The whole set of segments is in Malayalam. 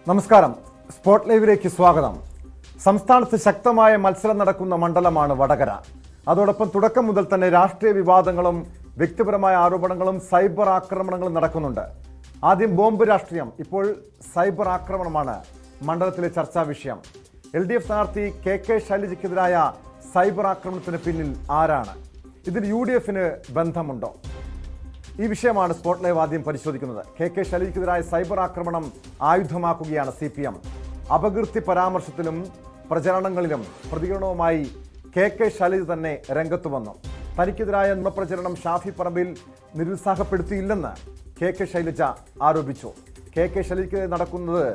നമസ്കാരം. സ്പോട്ട് ലൈവിലേക്ക് സ്വാഗതം. സംസ്ഥാനത്ത് ശക്തമായ മത്സരം നടക്കുന്ന മണ്ഡലമാണ് വടകര. അതോടൊപ്പം തുടക്കം മുതൽ തന്നെ രാഷ്ട്രീയ വിവാദങ്ങളും വ്യക്തിപരമായ ആരോപണങ്ങളും സൈബർ ആക്രമണങ്ങളും നടക്കുന്നുണ്ട്. ആദ്യം ബോംബ് രാഷ്ട്രീയം, ഇപ്പോൾ സൈബർ ആക്രമണമാണ് മണ്ഡലത്തിലെ ചർച്ചാ വിഷയം. LDF സ്ഥാനാർത്ഥി KK ശൈലജയ്ക്കെതിരായ സൈബർ ആക്രമണത്തിന് പിന്നിൽ ആരാണ്? ഇതിൽ UDF-ന് ബന്ധമുണ്ടോ? ഈ വിഷയമാണ് സ്പോട്ട് ലൈവ് ആദ്യം പരിശോധിക്കുന്നത്. KK ശൈലജയ്ക്കെതിരായ സൈബർ ആക്രമണം ആയുധമാക്കുകയാണ് CPM. അപകീർത്തി പരാമർശത്തിലും പ്രചരണങ്ങളിലും പ്രതികരണവുമായി KK ശൈലജ തന്നെ രംഗത്ത് വന്നു. തനിക്കെതിരായ നുണപ്രചരണം ഷാഫി പറമ്പിൽ നിരുത്സാഹപ്പെടുത്തിയില്ലെന്ന് KK ശൈലജ ആരോപിച്ചു. KK ശൈലജയ്ക്കെതിരെ നടക്കുന്നത്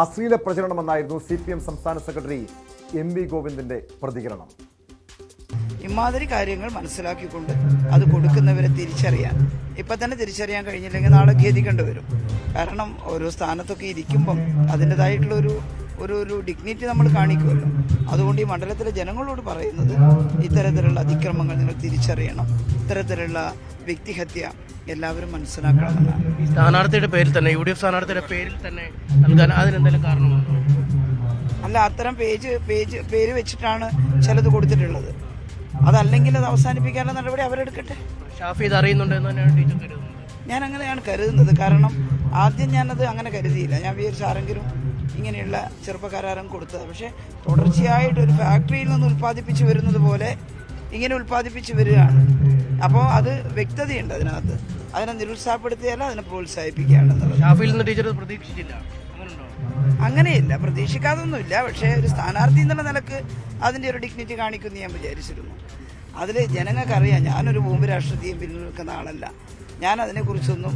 അശ്ലീല പ്രചരണമെന്നായിരുന്നു CPM സംസ്ഥാന സെക്രട്ടറി MV ഗോവിന്ദന്റെ പ്രതികരണം. ഇമാതിരി കാര്യങ്ങൾ മനസ്സിലാക്കിക്കൊണ്ട് അത് കൊടുക്കുന്നവരെ തിരിച്ചറിയാൻ ഇപ്പം തന്നെ തിരിച്ചറിയാൻ കഴിഞ്ഞില്ലെങ്കിൽ നാളെ ഖേദിക്കേണ്ടി വരും. കാരണം ഓരോ സ്ഥാനത്തൊക്കെ ഇരിക്കുമ്പം അതിൻ്റെതായിട്ടുള്ള ഒരു ഡിഗ്നിറ്റി നമ്മൾ കാണിക്കുമല്ലോ. അതുകൊണ്ട് ഈ മണ്ഡലത്തിലെ ജനങ്ങളോട് പറയുന്നത് ഇത്തരത്തിലുള്ള അതിക്രമങ്ങൾ നിങ്ങൾ തിരിച്ചറിയണം, ഇത്തരത്തിലുള്ള വ്യക്തിഹത്യ എല്ലാവരും മനസ്സിലാക്കണമെന്നാണ്. ഈ സ്ഥാനാർത്ഥിയുടെ പേരിൽ തന്നെ UDF സ്ഥാനാർത്ഥിയുടെ പേരിൽ തന്നെ നൽകാൻ അതിനെന്തെങ്കിലും കാരണമാണോ? അല്ല, അത്തരം പേര് വെച്ചിട്ടാണ് ചിലത് കൊടുത്തിട്ടുള്ളത്. അതല്ലെങ്കിൽ അത് അവസാനിപ്പിക്കാനുള്ള നടപടി അവരെടുക്കട്ടെ. ഷാഫി ഇത് അറിയുന്നുണ്ടെന്ന് തന്നെയാണ് ടീച്ചർ കരുതുന്നത്. ഞാൻ അങ്ങനെയാണ് കരുതുന്നത്. കാരണം ആദ്യം ഞാനത് അങ്ങനെ കരുതിയില്ല. ഞാൻ വിചാരിച്ച ആരെങ്കിലും ഇങ്ങനെയുള്ള ചെറുപ്പക്കാരും കൊടുത്തത്. പക്ഷേ തുടർച്ചയായിട്ട് ഒരു ഫാക്ടറിയിൽ നിന്ന് ഉൽപ്പാദിപ്പിച്ച് വരുന്നത് പോലെ ഇങ്ങനെ ഉൽപ്പാദിപ്പിച്ച് വരികയാണ്. അപ്പോൾ അത് വ്യക്തതയുണ്ട് അതിനകത്ത്. അതിനെ നിരുത്സാഹപ്പെടുത്തിയാലും അതിനെ പ്രോത്സാഹിപ്പിക്കുകയാണെന്നുള്ളത്. ഷാഫിയിൽ നിന്ന് ടീച്ചർ പ്രതീക്ഷിച്ചില്ല? അങ്ങനെയില്ല, പ്രതീക്ഷിക്കാതൊന്നുമില്ല. പക്ഷേ ഒരു സ്ഥാനാർത്ഥി എന്നുള്ള നിലക്ക് അതിൻ്റെ ഒരു ഡിഗ്നിറ്റി കാണിക്കുമെന്ന് ഞാൻ വിചാരിച്ചിരുന്നു. അതിൽ ജനങ്ങൾക്കറിയാം ഞാനൊരു ബോംബ് രാഷ്ട്രീയം പിന്നിൽ നിൽക്കുന്ന ആളല്ല. ഞാൻ അതിനെക്കുറിച്ചൊന്നും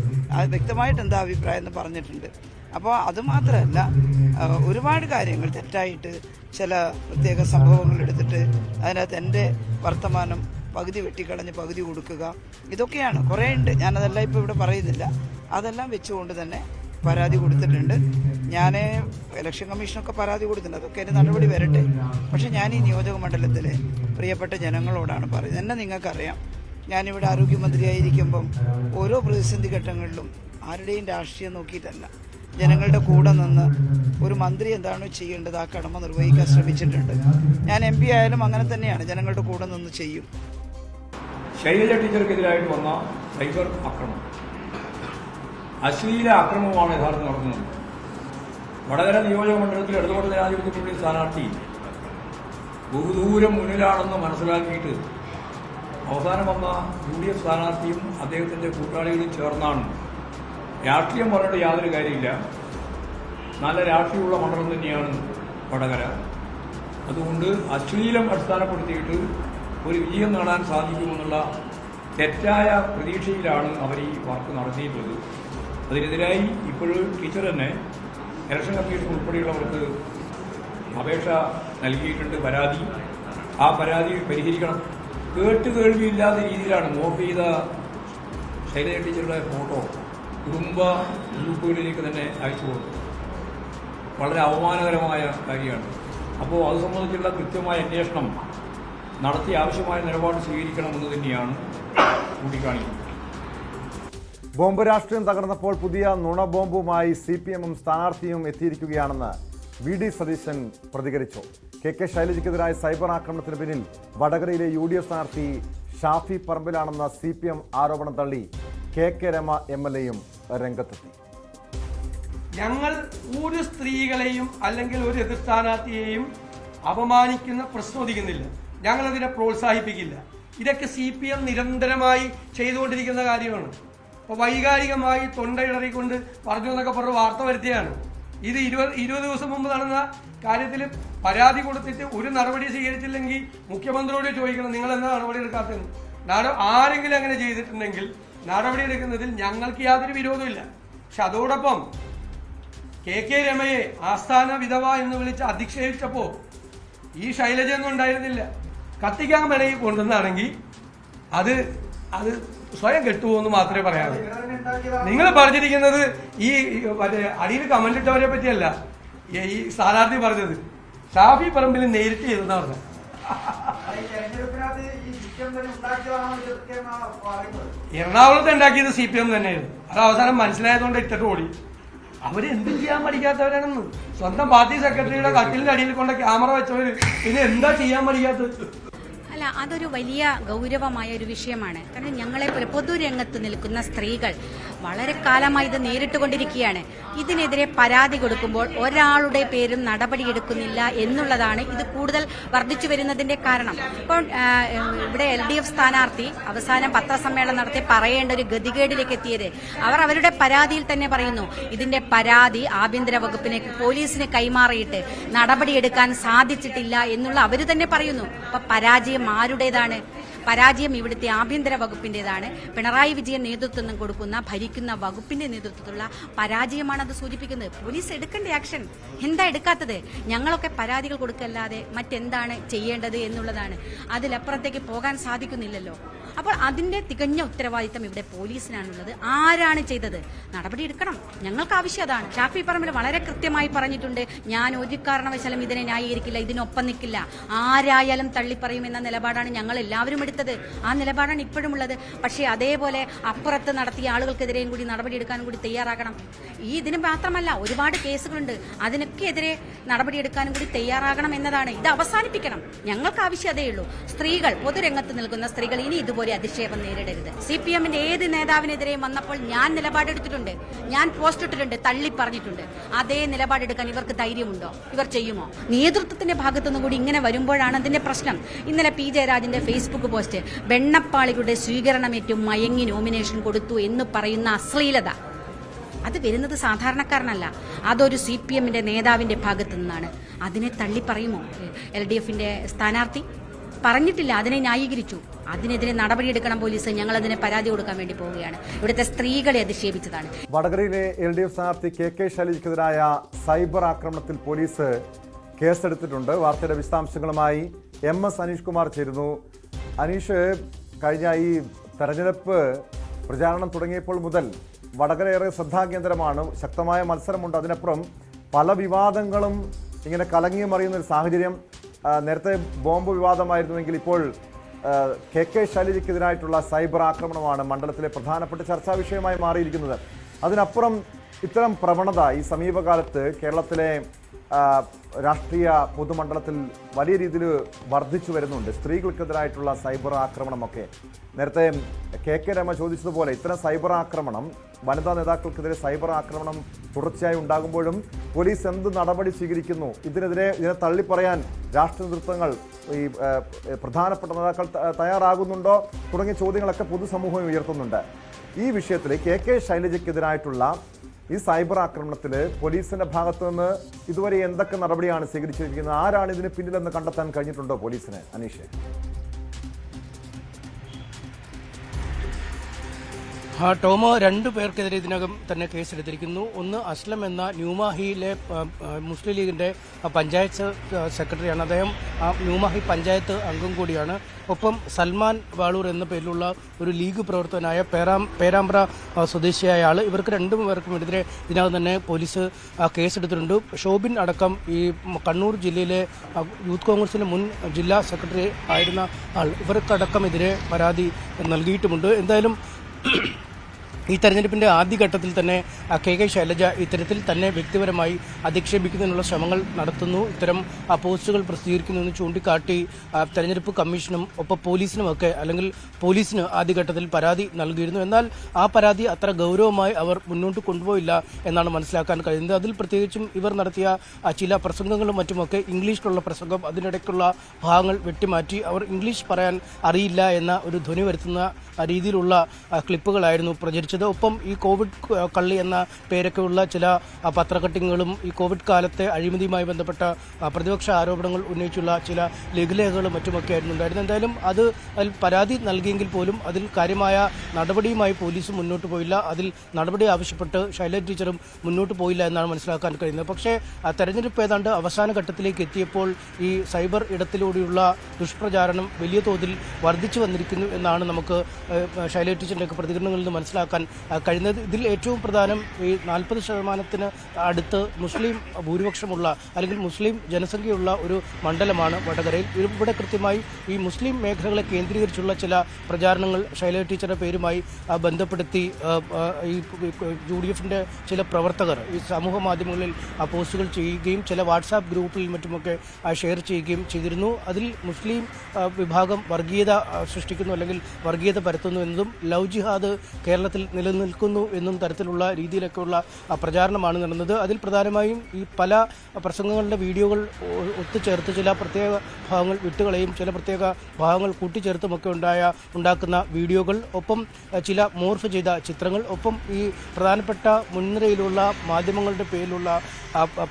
വ്യക്തമായിട്ട് എന്താ അഭിപ്രായം എന്ന് പറഞ്ഞിട്ടുണ്ട്. അപ്പോൾ അതുമാത്രമല്ല, ഒരുപാട് കാര്യങ്ങൾ തെറ്റായിട്ട് ചില പ്രത്യേക സംഭവങ്ങൾ എടുത്തിട്ട് അതിനകത്ത് എൻ്റെ വർത്തമാനം പകുതി വെട്ടിക്കളഞ്ഞ് പകുതി കൊടുക്കുക, ഇതൊക്കെയാണ് കുറേ ഉണ്ട്. ഞാനതെല്ലാം ഇപ്പോൾ ഇവിടെ പറയുന്നില്ല. അതെല്ലാം വെച്ചുകൊണ്ട് തന്നെ പരാതി കൊടുത്തിട്ടുണ്ട്. ഞാൻ ഇലക്ഷൻ കമ്മീഷനൊക്കെ പരാതി കൊടുത്തിട്ടുണ്ട്. അതൊക്കെ എൻ്റെ നടപടി വരട്ടെ. പക്ഷേ ഞാൻ ഈ നിയോജക മണ്ഡലത്തിലെ പ്രിയപ്പെട്ട ജനങ്ങളോടാണ് പറയുന്നത്. എന്നെ നിങ്ങൾക്കറിയാം, ഞാനിവിടെ ആരോഗ്യമന്ത്രിയായിരിക്കുമ്പം ഓരോ പ്രതിസന്ധി ഘട്ടങ്ങളിലും ആരുടെയും രാഷ്ട്രീയം നോക്കിയിട്ടല്ല, ജനങ്ങളുടെ കൂടെ നിന്ന് ഒരു മന്ത്രി എന്താണോ ചെയ്യേണ്ടത് ആ കടമ നിർവഹിക്കാൻ ശ്രമിച്ചിട്ടുണ്ട്. ഞാൻ MP ആയാലും അങ്ങനെ തന്നെയാണ്, ജനങ്ങളുടെ കൂടെ നിന്ന് ചെയ്യും. ശൈലജ ടീച്ചർക്കെതിരായിട്ട് വന്ന സൈബർ ആക്രമണം അശ്ലീല ആക്രമണമാണ് യഥാർത്ഥം നടക്കുന്നത്. വടകര നിയോജക മണ്ഡലത്തിൽ ഇടതുപക്ഷ ജനാധിപത്യ മുന്നണി സ്ഥാനാർത്ഥി ബഹുദൂരം മുന്നിലാണെന്ന് മനസ്സിലാക്കിയിട്ട് അവസാനം വന്ന UDF സ്ഥാനാർത്ഥിയും അദ്ദേഹത്തിൻ്റെ കൂട്ടാളികളും ചേർന്നാണ്. രാഷ്ട്രീയം പറഞ്ഞിട്ട് യാതൊരു കാര്യമില്ല. നല്ല രാഷ്ട്രീയമുള്ള മണ്ഡലം തന്നെയാണ് വടകര. അതുകൊണ്ട് അശ്ലീലം അടിസ്ഥാനപ്പെടുത്തിയിട്ട് ഒരു വിജയം നേടാൻ സാധിക്കുമെന്നുള്ള തെറ്റായ പ്രതീക്ഷയിലാണ് അവർ ഈ വർക്ക് നടത്തിയിട്ടുള്ളത്. അതിനെതിരായി ഇപ്പോഴും ടീച്ചർ തന്നെ ഇലക്ഷൻ കമ്മീഷൻ ഉൾപ്പെടെയുള്ളവർക്ക് അപേക്ഷ നൽകിയിട്ടുണ്ട്. ആ പരാതി പരിഹരിക്കണം. കേൾവിയില്ലാത്ത രീതിയിലാണ് മോർഫ് ചെയ്ത ശൈലജ ടീച്ചറുടെ ഫോട്ടോ കുടുംബ ഗ്രൂപ്പുകളിലേക്ക് തന്നെ അയച്ചു കൊടുത്തു. വളരെ അവമാനകരമായ കാര്യമാണ്. അപ്പോൾ അത് സംബന്ധിച്ചുള്ള കൃത്യമായ അന്വേഷണം നടത്തി ആവശ്യമായ നിലപാട് സ്വീകരിക്കണമെന്ന് തന്നെയാണ് ചൂണ്ടിക്കാണിക്കുന്നത്. ബോംബ് രാഷ്ട്രീയം തകർന്നപ്പോൾ പുതിയ നുണ ബോംബുമായി CPM-ഉം സ്ഥാനാർത്ഥിയും എത്തിയിരിക്കുകയാണെന്ന് VD സതീശൻ പ്രതികരിച്ചു. KK ശൈലജയ്ക്കെതിരായ സൈബർ ആക്രമണത്തിന് പിന്നിൽ വടകരയിലെ UDF സ്ഥാനാർത്ഥി ഷാഫി പറമ്പിലാണെന്ന CPM ആരോപണം തള്ളി KK രമ MLA-യും രംഗത്തെത്തി. ഞങ്ങൾ ഒരു സ്ത്രീകളെയും അല്ലെങ്കിൽ ഒരു എതിർ സ്ഥാനാർത്ഥിയെയും അപമാനിക്കുന്ന പ്രശ്നോദിക്കുന്നില്ല. ഞങ്ങളതിനെ പ്രോത്സാഹിപ്പിക്കില്ല. ഇതൊക്കെ CPM നിരന്തരമായി ചെയ്തുകൊണ്ടിരിക്കുന്ന കാര്യമാണ്. അപ്പോൾ വൈകാരികമായി തൊണ്ടയിടറിക്കൊണ്ട് പറഞ്ഞു എന്നൊക്കെ പറഞ്ഞ് വാർത്ത വരുത്തിയാണ്. ഇത് 20 ദിവസം മുമ്പ് നടന്ന കാര്യത്തിൽ പരാതി കൊടുത്തിട്ട് ഒരു നടപടി സ്വീകരിച്ചില്ലെങ്കിൽ മുഖ്യമന്ത്രിയോട് ചോദിക്കണം, നിങ്ങൾ എന്താ നടപടി എടുക്കാത്തതെന്ന്. ആരെങ്കിലും അങ്ങനെ ചെയ്തിട്ടുണ്ടെങ്കിൽ നടപടി എടുക്കുന്നതിൽ ഞങ്ങൾക്ക് യാതൊരു വിരോധമില്ല. പക്ഷെ അതോടൊപ്പം KK രമയെ ആസ്ഥാന വിധവ എന്ന് വിളിച്ച് അധിക്ഷേപിച്ചപ്പോൾ ഈ ശൈലജയൊന്നും ഉണ്ടായിരുന്നില്ല. കത്തിക്കാൻ വേണമെങ്കിൽ കൊണ്ടുവന്നാണെങ്കിൽ അത് സ്വയം കെട്ടുപോകുമെന്ന് മാത്രമേ പറയാവൂ. നിങ്ങൾ പറഞ്ഞിരിക്കുന്നത് ഈ മറ്റേ അടിയിൽ കമന്റ് ഇട്ടവരെ പറ്റിയല്ല. ഈ സ്ഥാനാർത്ഥി പറഞ്ഞത് ഷാഫി പറമ്പിൽ നേരിട്ട് ചെയ്തെന്നാ പറഞ്ഞത്. എറണാകുളത്ത് ഉണ്ടാക്കിയത് CPM തന്നെയായിരുന്നു. അത് അവസാനം മനസ്സിലായതുകൊണ്ട് ഇട്ടിട്ട് ഓടി. അവരെന്ത് ചെയ്യാൻ പഠിക്കാത്തവരാണെന്ന്. സ്വന്തം പാർട്ടി സെക്രട്ടറിയുടെ കട്ടിലിന്റെ അടിയിൽ കൊണ്ട് ക്യാമറ വെച്ചവര് പിന്നെ എന്താ ചെയ്യാൻ പഠിക്കാത്തത്? അല്ല, അതൊരു വലിയ ഗൗരവമായ ഒരു വിഷയമാണ്. കാരണം ഞങ്ങളെപ്പോലെ പൊതുരംഗത്ത് നിൽക്കുന്ന സ്ത്രീകൾ വളരെ കാലമായി ഇത് നേരിട്ടുകൊണ്ടിരിക്കുകയാണ്. ഇതിനെതിരെ പരാതി കൊടുക്കുമ്പോൾ ഒരാളുടെ പേരും നടപടിയെടുക്കുന്നില്ല എന്നുള്ളതാണ് ഇത് കൂടുതൽ വർദ്ധിച്ചു വരുന്നതിന്റെ കാരണം. ഇപ്പോൾ ഇവിടെ LDF സ്ഥാനാർത്ഥി അവസാനം പത്രസമ്മേളനം നടത്തി പറയേണ്ട ഒരു ഗതികേടിലേക്ക് എത്തിയത് അവർ അവരുടെ പരാതിയിൽ തന്നെ പറയുന്നു. ഇതിന്റെ പരാതി ആഭ്യന്തര വകുപ്പിനെ പോലീസിന് കൈമാറിയിട്ട് നടപടിയെടുക്കാൻ സാധിച്ചിട്ടില്ല എന്നുള്ള അവർ തന്നെ പറയുന്നു. അപ്പൊ പരാജയം ആരുടേതാണ്? പരാജയം ഇവിടുത്തെ ആഭ്യന്തര വകുപ്പിന്റേതാണ്. പിണറായി വിജയൻ നേതൃത്വം കൊടുക്കുന്ന ഭരിക്കുന്ന വകുപ്പിന്റെ നേതൃത്വത്തിലുള്ള പരാജയമാണ് അത് സൂചിപ്പിക്കുന്നത്. പോലീസ് എടുക്കേണ്ട ആക്ഷൻ എന്താ എടുക്കാത്തത്? ഞങ്ങളൊക്കെ പരാതികൾ കൊടുക്കല്ലാതെ മറ്റെന്താണ് ചെയ്യേണ്ടത് എന്നുള്ളതാണ്. അതിലപ്പുറത്തേക്ക് പോകാൻ സാധിക്കുന്നില്ലല്ലോ. അപ്പോൾ അതിന്റെ തികഞ്ഞ ഉത്തരവാദിത്തം ഇവിടെ പോലീസിനാണുള്ളത്. ആരാണ് ചെയ്തത്? നടപടിയെടുക്കണം. ഞങ്ങൾക്ക് ആവശ്യം അതാണ്. ഷാഫി പറമ്പിൽ വളരെ കൃത്യമായി പറഞ്ഞിട്ടുണ്ട്, ഞാൻ ഒരു കാരണവശാലും ഇതിനെ ന്യായീകരിക്കില്ല, ഇതിനൊപ്പം നിൽക്കില്ല, ആരായാലും തള്ളിപ്പറയുമെന്ന നിലപാടാണ് ഞങ്ങൾ എല്ലാവരും എടുത്തത്. ആ നിലപാടാണ് ഇപ്പോഴും ഉള്ളത്. പക്ഷേ അതേപോലെ അപ്പുറത്ത് നടത്തിയ ആളുകൾക്കെതിരെയും കൂടി നടപടിയെടുക്കാനും കൂടി തയ്യാറാകണം. ഇതിന് മാത്രമല്ല, ഒരുപാട് കേസുകളുണ്ട്. അതിനൊക്കെ എതിരെ നടപടിയെടുക്കാനും കൂടി തയ്യാറാകണം എന്നതാണ്. ഇത് അവസാനിപ്പിക്കണം. ഞങ്ങൾക്ക് ആവശ്യം അതേ ഉള്ളൂ. സ്ത്രീകൾ, പൊതുരംഗത്ത് നിൽക്കുന്ന സ്ത്രീകൾ ഇനി ഇതുപോലെ അധിക്ഷേപം നേരിടരുത്. CPM-ന്റെ ഏത് നേതാവിനെതിരെയും വന്നപ്പോൾ ഞാൻ നിലപാടെടുത്തിട്ടുണ്ട്, ഞാൻ പോസ്റ്റ് ഇട്ടിട്ടുണ്ട്, തള്ളി പറഞ്ഞിട്ടുണ്ട്. അതേ നിലപാടെടുക്കാൻ ഇവർക്ക് ധൈര്യമുണ്ടോ? ഇവർ ചെയ്യുമോ? നേതൃത്വത്തിന്റെ ഭാഗത്തുനിന്ന് കൂടി ഇങ്ങനെ വരുമ്പോഴാണ് അതിന്റെ പ്രശ്നം. ഇന്നലെ P. ജയരാജന്റെ ഫേസ്ബുക്ക് പോസ്റ്റ്, വെണ്ണപ്പാളികളുടെ സ്വീകരണമേറ്റു മയങ്ങി നോമിനേഷൻ കൊടുത്തു എന്ന് പറയുന്ന അശ്ലീലത, അത് വരുന്നത് സാധാരണക്കാരനല്ല, അതൊരു CPM-ന്റെ നേതാവിന്റെ ഭാഗത്തു നിന്നാണ്. അതിനെ തള്ളി പറയുമോ LDF-ന്റെ സ്ഥാനാർത്ഥി? പറഞ്ഞിട്ടില്ല, അതിനെ ന്യായീകരിച്ചു. അതിനെതിരെ നടപടിയെടുക്കണം പോലീസ്. ഞങ്ങൾ അതിനെ പരാതി കൊടുക്കാൻ വേണ്ടി പോവുകയാണ്. ഇവിടുത്തെ സ്ത്രീകളെ അധിക്ഷേപിച്ചതാണ്. വടകരയിലെ LDF സ്ഥാനാർത്ഥി KK ശൈലജയ്ക്കെതിരായ സൈബർ ആക്രമണത്തിൽ പോലീസ് കേസെടുത്തിട്ടുണ്ട്. വാർത്തയുടെ വിശദാംശങ്ങളുമായി MS അനീഷ് കുമാർ ചേരുന്നു. അനീഷ്, കഴിഞ്ഞ ഈ തെരഞ്ഞെടുപ്പ് പ്രചാരണം തുടങ്ങിയപ്പോൾ മുതൽ വടകര ഏറെ ശ്രദ്ധാകേന്ദ്രമാണ്. ശക്തമായ മത്സരമുണ്ട്. അതിനപ്പുറം പല വിവാദങ്ങളും ഇങ്ങനെ കലങ്ങി മറിയുന്ന ഒരു സാഹചര്യം. നേരത്തെ ബോംബ് വിവാദമായിരുന്നുവെങ്കിൽ ഇപ്പോൾ KK ശൈലജയ്ക്കെതിരായിട്ടുള്ള സൈബർ ആക്രമണമാണ് മണ്ഡലത്തിലെ പ്രധാനപ്പെട്ട ചർച്ചാ വിഷയമായി മാറിയിരിക്കുന്നത്. അതിനപ്പുറം ഇത്തരം പ്രവണത ഈ സമീപകാലത്ത് കേരളത്തിലെ രാഷ്ട്രീയ പൊതുമണ്ഡലത്തിൽ വലിയ രീതിയിൽ വർദ്ധിച്ചു വരുന്നുണ്ട്. സ്ത്രീകൾക്കെതിരായിട്ടുള്ള സൈബർ ആക്രമണമൊക്കെ നേരത്തെ KK രമ ചോദിച്ചതുപോലെ ഇത്തരം സൈബർ ആക്രമണം, വനിതാ നേതാക്കൾക്കെതിരെ സൈബർ ആക്രമണം തുടർച്ചയായി ഉണ്ടാകുമ്പോഴും പോലീസ് എന്ത് നടപടി സ്വീകരിക്കുന്നു? ഇതിനെ തള്ളിപ്പറയാൻ രാഷ്ട്രീയ നേതൃത്വങ്ങൾ, ഈ പ്രധാനപ്പെട്ട നേതാക്കൾ തയ്യാറാകുന്നുണ്ടോ തുടങ്ങിയ ചോദ്യങ്ങളൊക്കെ പൊതുസമൂഹം ഉയർത്തുന്നുണ്ട്. ഈ വിഷയത്തിൽ KK ശൈലജയ്ക്കെതിരായിട്ടുള്ള ഈ സൈബർ ആക്രമണത്തിൽ പോലീസിന്റെ ഭാഗത്തു നിന്ന് ഇതുവരെ എന്തൊക്കെ നടപടിയാണ് സ്വീകരിച്ചിരിക്കുന്നത്? ആരാണ് ഇതിന് പിന്നിലെന്ന് കണ്ടെത്താൻ കഴിഞ്ഞിട്ടുണ്ടോ പോലീസിന്? അനീഷ്. ടോമോ, 2 പേർക്കെതിരെ ഇതിനകം തന്നെ കേസെടുത്തിരിക്കുന്നു. ഒന്ന് അസ്ലം എന്ന ന്യൂമാഹിയിലെ മുസ്ലിം ലീഗിന്റെ പഞ്ചായത്ത് സെക്രട്ടറിയാണ്. അദ്ദേഹം ന്യൂമാഹി പഞ്ചായത്ത് അംഗം കൂടിയാണ്. ഒപ്പം സൽമാൻ വാളൂർ എന്ന പേരിലുള്ള ഒരു ലീഗ് പ്രവർത്തകനായ പേരാമ്പ്ര സ്വദേശിയായ ആൾ. ഇവർക്ക് 2 പേർക്കും എതിരെ ഇതിനകം തന്നെ പോലീസ് കേസെടുത്തിട്ടുണ്ട്. ഷോബിൻ അടക്കം ഈ കണ്ണൂർ ജില്ലയിലെ യൂത്ത് കോൺഗ്രസിന്റെ മുൻ ജില്ലാ സെക്രട്ടറി ആയിരുന്ന ആൾ, ഇവർക്കടക്കം എതിരെ പരാതി നൽകിയിട്ടുമുണ്ട്. എന്തായാലും ഈ തെരഞ്ഞെടുപ്പിന്റെ ആദ്യഘട്ടത്തിൽ തന്നെ KK ശൈലജ ഇത്തരത്തിൽ തന്നെ വ്യക്തിപരമായി അധിക്ഷേപിക്കുന്നതിനുള്ള ശ്രമങ്ങൾ നടത്തുന്നു, ഇത്തരം പോസ്റ്റുകൾ പ്രസിദ്ധീകരിക്കുന്നുവെന്ന് ചൂണ്ടിക്കാട്ടി തെരഞ്ഞെടുപ്പ് കമ്മീഷനും ഒപ്പം പോലീസിനുമൊക്കെ, അല്ലെങ്കിൽ പോലീസിന് ആദ്യഘട്ടത്തിൽ പരാതി നൽകിയിരുന്നു. എന്നാൽ ആ പരാതി അത്ര ഗൗരവമായി അവർ മുന്നോട്ട് കൊണ്ടുപോയില്ല എന്നാണ് മനസ്സിലാക്കാൻ കഴിയുന്നത്. അതിൽ പ്രത്യേകിച്ചും ഇവർ നടത്തിയ ചില പ്രസംഗങ്ങളും മറ്റുമൊക്കെ ഇംഗ്ലീഷിലുള്ള പ്രസംഗം, അതിനിടയ്ക്കുള്ള ഭാഗങ്ങൾ വെട്ടിമാറ്റി അവർ ഇംഗ്ലീഷ് പറയാൻ അറിയില്ല എന്ന ഒരു ധ്വനി വരുത്തുന്ന രീതിയിലുള്ള ക്ലിപ്പുകളായിരുന്നു പ്രചരിച്ചത്. ഒപ്പം ഈ കോവിഡ് കള്ളി എന്ന പേരൊക്കെയുള്ള ചില പത്രക്കട്ടിങ്ങുകളും ഈ കോവിഡ് കാലത്തെ അഴിമതിയുമായി ബന്ധപ്പെട്ട പ്രതിപക്ഷ ആരോപണങ്ങൾ ഉന്നയിച്ചുള്ള ചില ലഘുലേഖകളും മറ്റുമൊക്കെ ആയിരുന്നു ഉണ്ടായിരുന്നത്. എന്തായാലും അതിൽ പരാതി നൽകിയെങ്കിൽ പോലും അതിൽ കാര്യമായ നടപടിയുമായി പോലീസ് മുന്നോട്ട് പോയില്ല. അതിൽ നടപടി ആവശ്യപ്പെട്ട് ശൈലജ ടീച്ചറും മുന്നോട്ട് പോയില്ല എന്നാണ് മനസ്സിലാക്കാൻ കഴിയുന്നത്. പക്ഷേ തെരഞ്ഞെടുപ്പ് ഏതാണ്ട് അവസാന ഘട്ടത്തിലേക്ക് എത്തിയപ്പോൾ ഈ സൈബർ ഇടത്തിലൂടെയുള്ള ദുഷ്പ്രചാരണം വലിയ തോതിൽ വർദ്ധിച്ചു വന്നിരിക്കുന്നു എന്നാണ് നമുക്ക് ശൈലജ ടീച്ചറിൻ്റെയൊക്കെ പ്രതികരണങ്ങളിൽ നിന്ന് മനസ്സിലാക്കാൻ കഴിയുന്നത്. ഇതിൽ ഏറ്റവും പ്രധാനം ഈ 40% അടുത്ത് മുസ്ലിം ഭൂരിപക്ഷമുള്ള അല്ലെങ്കിൽ മുസ്ലിം ജനസംഖ്യയുള്ള ഒരു മണ്ഡലമാണ് വടകരയിൽ. ഇവിടെ കൃത്യമായി ഈ മുസ്ലിം മേഖലകളെ കേന്ദ്രീകരിച്ചുള്ള ചില പ്രചാരണങ്ങൾ ശൈലജ ടീച്ചറുടെ പേരുമായി ബന്ധപ്പെടുത്തി ഈ UDF-ന്റെ ചില പ്രവർത്തകർ ഈ സമൂഹ മാധ്യമങ്ങളിൽ പോസ്റ്റുകൾ ചെയ്യുകയും ചില വാട്സാപ്പ് ഗ്രൂപ്പിൽ മറ്റുമൊക്കെ ഷെയർ ചെയ്യുകയും ചെയ്തിരുന്നു. അതിൽ മുസ്ലിം വിഭാഗം വർഗീയത സൃഷ്ടിക്കുന്നു അല്ലെങ്കിൽ വർഗീയത പരത്തുന്നു എന്നതും ലവ് ജിഹാദ് കേരളത്തിൽ നിലനിൽക്കുന്നു എന്നും തരത്തിലുള്ള രീതിയിലൊക്കെയുള്ള പ്രചാരണമാണ് നടന്നത്. അതിൽ പ്രധാനമായും ഈ പല പ്രസംഗങ്ങളുടെ വീഡിയോകൾ ഒത്തുചേർത്ത് ചില പ്രത്യേക ഭാഗങ്ങൾ വിട്ടുകളയും ചില പ്രത്യേക ഭാഗങ്ങൾ കൂട്ടിച്ചേർത്തുമൊക്കെ ഉണ്ടാക്കുന്ന വീഡിയോകൾ, ഒപ്പം ചില മോർഫ് ചെയ്ത ചിത്രങ്ങൾ, ഒപ്പം ഈ പ്രധാനപ്പെട്ട മുൻനിരയിലുള്ള മാധ്യമങ്ങളുടെ പേരിലുള്ള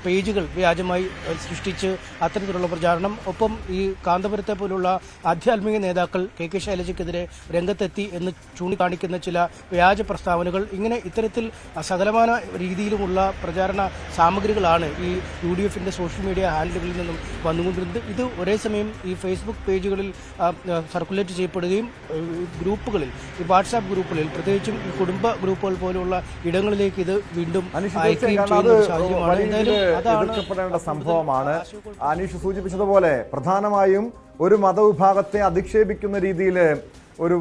പേജുകൾ വ്യാജമായി സൃഷ്ടിച്ച് അത്തരത്തിലുള്ള പ്രചാരണം, ഒപ്പം ഈ കാന്തപുരത്തെ പോലുള്ള ആധ്യാത്മിക നേതാക്കൾ KK ശൈലജയ്ക്കെതിരെ രംഗത്തെത്തി എന്ന് ചൂണ്ടിക്കാണിക്കുന്ന ചില വ്യാജ പ്രസ്താവനകൾ, ഇങ്ങനെ ഇത്തരത്തിൽ സകലമാന രീതിയിലുമുള്ള പ്രചാരണ സാമഗ്രികളാണ് ഈ UDF-ന്റെ സോഷ്യൽ മീഡിയ ഹാൻഡിലുകളിൽ നിന്നും വന്നുകൊണ്ടിരുന്നത്. ഇത് ഒരേ സമയം ഈ ഫേസ്ബുക്ക് പേജുകളിൽ സർക്കുലേറ്റ് ചെയ്യപ്പെടുകയും ഗ്രൂപ്പുകളിൽ ഈ വാട്സാപ്പ് ഗ്രൂപ്പുകളിൽ പ്രത്യേകിച്ചും ഈ കുടുംബ ഗ്രൂപ്പുകൾ പോലുള്ള ഇടങ്ങളിലേക്ക് ഇത് വീണ്ടും അയക്കുകയും ചെയ്യുന്ന ഒരു സാഹചര്യമാണ്. എതിർക്കപ്പെടേണ്ട സംഭവമാണ്. അനീഷ് സൂചിപ്പിച്ചതുപോലെ പ്രധാനമായും ഒരു മതവിഭാഗത്തെ അധിക്ഷേപിക്കുന്ന രീതിയിൽ ഒരു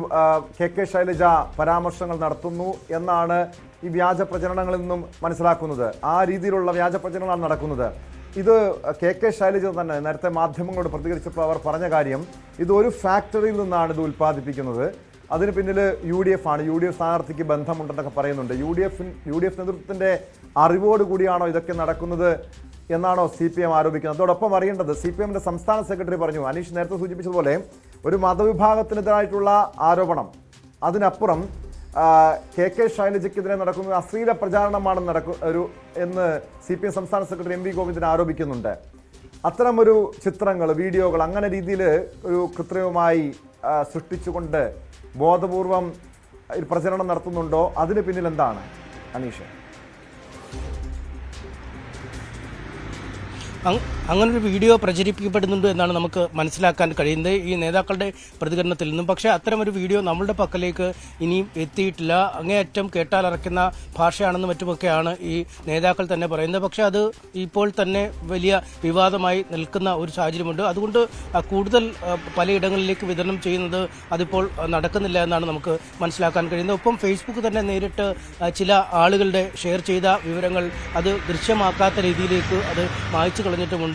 KK ശൈലജ പരാമർശങ്ങൾ നടത്തുന്നു എന്നാണ് ഈ വ്യാജ പ്രചരണങ്ങളിൽ നിന്നും മനസ്സിലാക്കുന്നത്. ആ രീതിയിലുള്ള വ്യാജ പ്രചരണങ്ങളാണ് നടക്കുന്നത്. ഇത് KK ശൈലജ തന്നെ നേരത്തെ മാധ്യമങ്ങളോട് പ്രതികരിച്ചപ്പോൾ അവർ പറഞ്ഞ കാര്യം, ഇതൊരു ഫാക്ടറിയിൽ നിന്നാണ് ഇത് ഉൽപ്പാദിപ്പിക്കുന്നത്, അതിന് പിന്നിൽ UDF ആണ്, UDF സ്ഥാനാർത്ഥിക്ക് ബന്ധമുണ്ടെന്നൊക്കെ പറയുന്നുണ്ട്. UDF നേതൃത്വത്തിൻ്റെ അറിവോടുകൂടിയാണോ ഇതൊക്കെ നടക്കുന്നത് എന്നാണോ CPM ആരോപിക്കുന്നത്? അതോടൊപ്പം അറിയേണ്ടത് CPM-ന്റെ സംസ്ഥാന സെക്രട്ടറി പറഞ്ഞു, അനീഷ് നേരത്തെ സൂചിപ്പിച്ചതുപോലെ ഒരു മതവിഭാഗത്തിനെതിരായിട്ടുള്ള ആരോപണം, അതിനപ്പുറം KK ശൈലജയ്ക്കെതിരെ നടക്കുന്നത് അശ്ലീല പ്രചാരണമാണ് എന്ന് CPM സംസ്ഥാന സെക്രട്ടറി MV ഗോവിന്ദൻ ആരോപിക്കുന്നുണ്ട്. അത്തരമൊരു ചിത്രങ്ങൾ, വീഡിയോകൾ അങ്ങനെ രീതിയിൽ ഒരു കൃത്രിമമായി സൃഷ്ടിച്ചുകൊണ്ട് ബോധപൂർവം പ്രചരണം നടത്തുന്നുണ്ടോ? അതിന് പിന്നിൽ എന്താണ് അനീഷ്? അങ്ങനൊരു വീഡിയോ പ്രചരിപ്പിക്കപ്പെടുന്നുണ്ട് എന്നാണ് നമുക്ക് മനസ്സിലാക്കാൻ കഴിയുന്നത് ഈ നേതാക്കളുടെ പ്രതികരണത്തിൽ നിന്നും. പക്ഷേ അത്തരമൊരു വീഡിയോ നമ്മളുടെ പക്കലേക്ക് ഇനിയും എത്തിയിട്ടില്ല. അങ്ങേയറ്റം കേട്ടാലറക്കുന്ന ഭാഷയാണെന്ന് മറ്റുമൊക്കെയാണ് ഈ നേതാക്കൾ തന്നെ പറയുന്നത്. പക്ഷേ അത് ഇപ്പോൾ തന്നെ വലിയ വിവാദമായി നിൽക്കുന്ന ഒരു സാഹചര്യമുണ്ട്. അതുകൊണ്ട് കൂടുതൽ പലയിടങ്ങളിലേക്ക് വിതരണം ചെയ്യുന്നത് അതിപ്പോൾ നടക്കുന്നില്ല എന്നാണ് നമുക്ക് മനസ്സിലാക്കാൻ കഴിയുന്നത്. ഒപ്പം ഫേസ്ബുക്ക് തന്നെ നേരിട്ട് ചില ആളുകളുടെ ഷെയർ ചെയ്ത വിവരങ്ങൾ അത് ദൃശ്യമാക്കാത്ത രീതിയിലേക്ക് അത് മായ്ച്ചു കളഞ്ഞിട്ടുമുണ്ട്.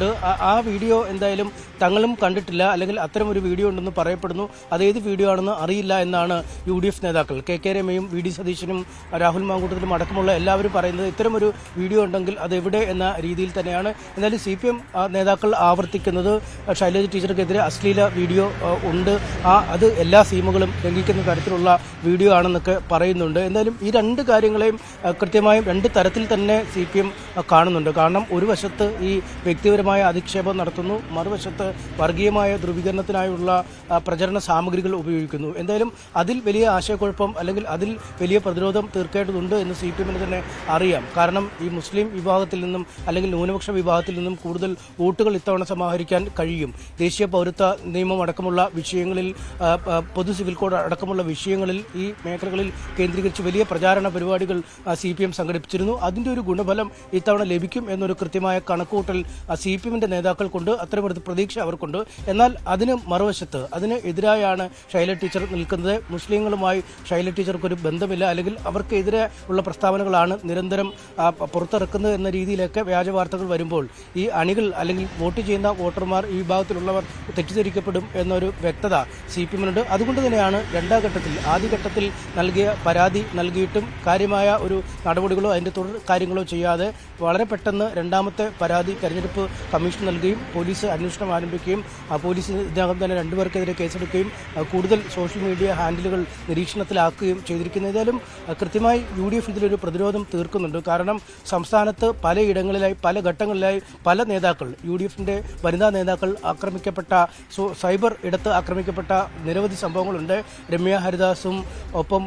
ആ വീഡിയോ എന്തായാലും തങ്ങളും കണ്ടിട്ടില്ല, അല്ലെങ്കിൽ അത്തരമൊരു വീഡിയോ ഉണ്ടെന്ന് പറയപ്പെടുന്നു. അതേത് വീഡിയോ ആണെന്ന് അറിയില്ല എന്നാണ് UDF നേതാക്കൾ KK രമയും VD സതീശനും രാഹുൽ മാങ്കൂട്ടത്തിലും അടക്കമുള്ള എല്ലാവരും പറയുന്നത്. ഇത്തരമൊരു വീഡിയോ ഉണ്ടെങ്കിൽ അതെവിടെ എന്ന രീതിയിൽ തന്നെയാണ്. എന്നാലും CPM നേതാക്കൾ ആവർത്തിക്കുന്നത് ശൈലജ ടീച്ചർക്കെതിരെ അശ്ലീല വീഡിയോ ഉണ്ട്, അത് എല്ലാ സീമുകളും ലംഘിക്കുന്ന തരത്തിലുള്ള വീഡിയോ ആണെന്നൊക്കെ പറയുന്നുണ്ട്. എന്തായാലും ഈ രണ്ട് കാര്യങ്ങളെയും കൃത്യമായും രണ്ട് തരത്തിൽ തന്നെ CPM കാണുന്നുണ്ട്. കാരണം ഒരു വശത്ത് ഈ വ്യക്തിപരമായ അധിക്ഷേപം നടത്തുന്നു, മറുവശത്ത് വർഗീയമായ ധ്രുവീകരണത്തിനായുള്ള പ്രചരണ സാമഗ്രികൾ ഉപയോഗിക്കുന്നു. എന്തായാലും അതിൽ വലിയ ആശയക്കുഴപ്പം അല്ലെങ്കിൽ അതിൽ വലിയ പ്രതിരോധം തീർക്കേണ്ടതുണ്ട് എന്ന് CPM-ന് തന്നെ അറിയാം. കാരണം ഈ മുസ്ലിം വിഭാഗത്തിൽ നിന്നും അല്ലെങ്കിൽ ന്യൂനപക്ഷ വിഭാഗത്തിൽ നിന്നും കൂടുതൽ വോട്ടുകൾ ഇത്തവണ സമാഹരിക്കാൻ കഴിയും. ദേശീയ പൗരത്വ നിയമം അടക്കമുള്ള വിഷയങ്ങളിൽ, പൊതു സിവിൽ കോഡ് അടക്കമുള്ള വിഷയങ്ങളിൽ ഈ മേഖലകളിൽ കേന്ദ്രീകരിച്ച് വലിയ പ്രചാരണ പരിപാടികൾ CPM സംഘടിപ്പിച്ചിരുന്നു. അതിൻ്റെ ഒരു ഗുണഫലം ഇത്തവണ ലഭിക്കും എന്നൊരു കൃത്യമായ കണക്കുകൂട്ടൽ CPM-ന്റെ നേതാക്കൾക്കുണ്ട്, അത്തരമൊരു പ്രതീക്ഷ അവർക്കുണ്ട്. എന്നാൽ അതിന് മറുവശത്ത് അതിന് എതിരായാണ് ശൈലജ ടീച്ചർ നിൽക്കുന്നത്. മുസ്ലിങ്ങളുമായി ശൈലജ ടീച്ചർക്കൊരു ബന്ധമില്ല, അല്ലെങ്കിൽ അവർക്കെതിരെ ഉള്ള പ്രസ്താവനകളാണ് നിരന്തരം പുറത്തിറക്കുന്നത് എന്ന രീതിയിലൊക്കെ വ്യാജ വാർത്തകൾ വരുമ്പോൾ ഈ അണികൾ അല്ലെങ്കിൽ വോട്ട് ചെയ്യുന്ന വോട്ടർമാർ ഈ വിഭാഗത്തിലുള്ളവർ തെറ്റിദ്ധരിക്കപ്പെടും എന്നൊരു വ്യക്തത CPM-നുണ്ട്. അതുകൊണ്ട് തന്നെയാണ് രണ്ടാം ഘട്ടത്തിൽ ആദ്യഘട്ടത്തിൽ നൽകിയ പരാതി നൽകിയിട്ടും കാര്യമായ ഒരു നടപടികളോ അതിൻ്റെ തുടർ കാര്യങ്ങളോ ചെയ്യാതെ വളരെ പെട്ടെന്ന് രണ്ടാമത്തെ പരാതി തെരഞ്ഞെടുപ്പ് കമ്മീഷൻ നൽകുകയും പോലീസ് അന്വേഷണം ആരംഭിക്കുകയും പോലീസ് ഇതിനകം തന്നെ രണ്ടുപേർക്കെതിരെ കേസെടുക്കുകയും കൂടുതൽ സോഷ്യൽ മീഡിയ ഹാൻഡിലുകൾ നിരീക്ഷണത്തിലാക്കുകയും ചെയ്തിരിക്കുന്നു. ഏതായാലും കൃത്യമായി UDF ഇതിലൊരു പ്രതിരോധം തീർക്കുന്നുണ്ട്. കാരണം സംസ്ഥാനത്ത് പലയിടങ്ങളിലായി പല ഘട്ടങ്ങളിലായി പല നേതാക്കൾ UDF-ന്റെ വനിതാ നേതാക്കൾ ആക്രമിക്കപ്പെട്ട സൈബർ ഇടത്ത് ആക്രമിക്കപ്പെട്ട നിരവധി സംഭവങ്ങളുണ്ട്. രമ്യ ഹരിദാസും ഒപ്പം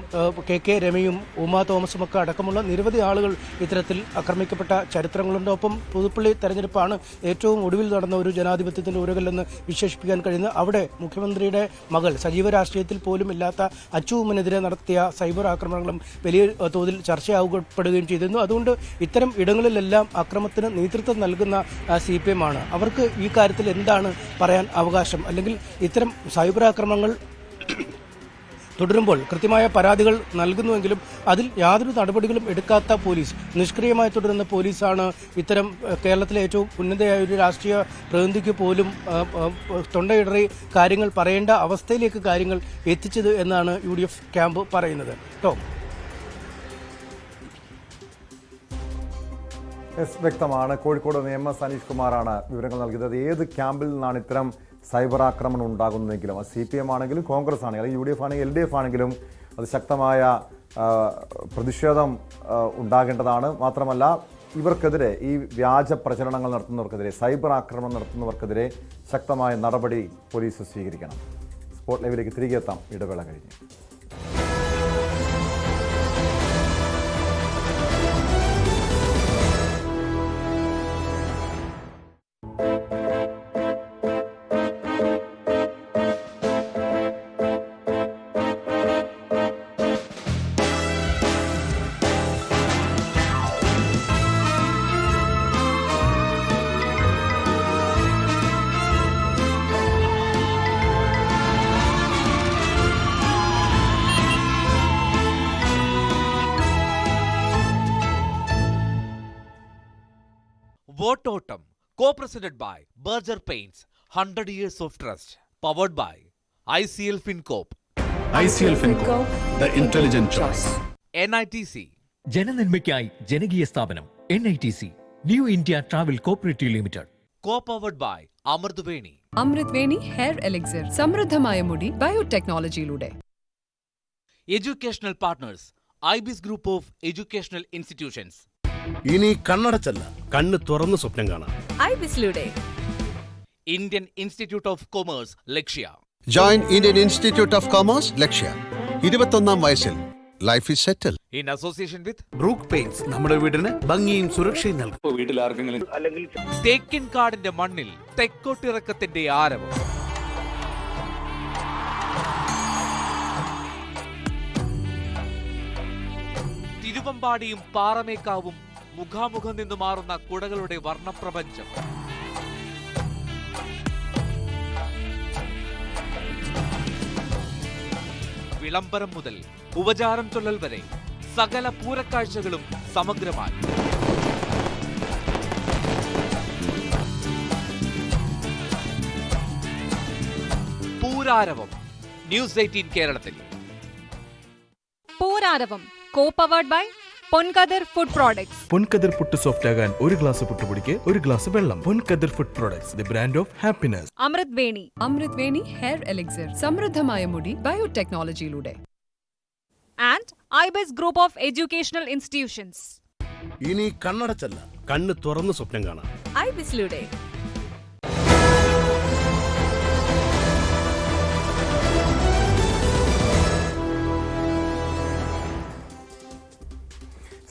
കെ രമയും ഉമാ തോമസും ഒക്കെ അടക്കമുള്ള നിരവധി ആളുകൾ ഇത്തരത്തിൽ ആക്രമിക്കപ്പെട്ട ചരിത്രങ്ങളുണ്ട്. ഒപ്പം പുതുപ്പള്ളി തെരഞ്ഞെടുപ്പാണ് ഏറ്റവും ഒടുവിൽ നടന്ന ഒരു ജനാധിപത്യത്തിന്റെ ഉരകല്ലെന്ന് വിശേഷിപ്പിക്കാൻ കഴിയുന്നത്. അവിടെ മുഖ്യമന്ത്രിയുടെ മകൾ സജീവ രാഷ്ട്രീയത്തിൽ പോലും ഇല്ലാത്ത അച്ചുവുമ്മനെതിരെ നടത്തിയ സൈബർ ആക്രമണങ്ങളും വലിയ തോതിൽ ചർച്ചയാകപ്പെടുകയും ചെയ്തിരുന്നു. അതുകൊണ്ട് ഇത്തരം ഇടങ്ങളിലെല്ലാം അക്രമത്തിന് നേതൃത്വം നൽകുന്ന CPM ആണ്. അവർക്ക് ഈ കാര്യത്തിൽ എന്താണ് പറയാൻ അവകാശം? അല്ലെങ്കിൽ ഇത്തരം സൈബർ ആക്രമണങ്ങൾ തുടരുമ്പോൾ കൃത്യമായ പരാതികൾ നൽകുന്നുവെങ്കിലും അതിൽ യാതൊരു നടപടികളും എടുക്കാത്ത പോലീസ്, നിഷ്ക്രിയമായി തുടരുന്ന പോലീസാണ് ഇത്തരം കേരളത്തിലെ ഏറ്റവും ഉന്നതയായ ഒരു രാഷ്ട്രീയ പ്രതിനിധിക്ക് പോലും തൊണ്ടയിടറി കാര്യങ്ങൾ പറയേണ്ട അവസ്ഥയിലേക്ക് കാര്യങ്ങൾ എത്തിച്ചത് എന്നാണ് UDF ക്യാമ്പ് പറയുന്നത്. വ്യക്തമാണ്. കോഴിക്കോട് നിയമ സനീഷ് കുമാറാണ് വിവരങ്ങൾ നൽകിയത്. ഏത് ക്യാമ്പിൽ നിന്നാണ് ഇത്തരം സൈബർ ആക്രമണം ഉണ്ടാകുന്നതെങ്കിലും അത് CPM ആണെങ്കിലും കോൺഗ്രസ് ആണെങ്കിലും അല്ലെങ്കിൽ UDF ആണെങ്കിലും LDF ആണെങ്കിലും അത് ശക്തമായ പ്രതിഷേധം ഉണ്ടാകേണ്ടതാണ്. മാത്രമല്ല ഇവർക്കെതിരെ, ഈ വ്യാജ പ്രചരണങ്ങൾ നടത്തുന്നവർക്കെതിരെ, സൈബർ ആക്രമണം നടത്തുന്നവർക്കെതിരെ ശക്തമായ നടപടി പോലീസ് സ്വീകരിക്കണം. സ്പോട്ട് ലൈവിലേക്ക് തിരികെ എത്താം ഇടവേള കഴിഞ്ഞ്. Vototum, co-presented by Berger Paints, 100 years of trust, powered by ICL FinCorp. ICL FinCorp, the intelligent choice. NITC. ജനനന്മയ്ക്കായി ജനകീയ സ്ഥാപനം NITC, new India travel cooperative limited. Co-powered by Amruthaveni. Amruthaveni hair elixir, സമൃദ്ധമായ മുടി ബയോടെക്നോളജിയിലൂടെ. Educational partners, IBIS Group of Educational Institutions. ഇനി കണ്ണടച്ചല്ല, കണ്ണ് തുറന്ന് സ്വപ്നം കാണാം. ഐബിസിലൂടെ. Indian Institute of Commerce, Lakshya. Join Indian institute of commerce, Lakshya. 21ാം വയസ്സിൽ life is settle. In association with brook paints, നമ്മുടെ വീടിന് ഭംഗിയും സുരക്ഷയും നൽകും. വീട്ടിൽ ആർക്കെങ്കിലും തേക്കിൻകാടിന്റെ മണ്ണിൽ തെക്കോട്ടിറക്കത്തിന്റെ ആരവം. തിരുവമ്പാടിയും പാറമേക്കാവും മുഖാമുഖം നിന്നു മാറുന്ന കുടകളുടെ വർണ്ണപ്രപഞ്ചം. വിളംബരം മുതൽ ഉപചാരം ചൊല്ലൽ വരെ സകല പൂരക്കാഴ്ചകളും സമഗ്രമായി. പൂരാരവം, ന്യൂസ് 18 കേരളത്തിൽ. Pooraravam co-powered by Ponkathir food products. Ponkathir puttu soft ആകാൻ ഒരു ഗ്ലാസ് പുട്ടുപൊടിക്ക് ഒരു ഗ്ലാസ് വെള്ളം. Ponkathir food products, the brand of happiness. Amruthaveni hair elixir, സമൃദ്ധമായ മുടി ബയോടെക്നോളജിയിലൂടെ. And IBIS Group of Educational Institutions. ഇനി കണ്ണടച്ചല്ല, കണ്ണ് തുറന്ന് സ്വപ്നം കാണാം. ഐബിസിലൂടെ.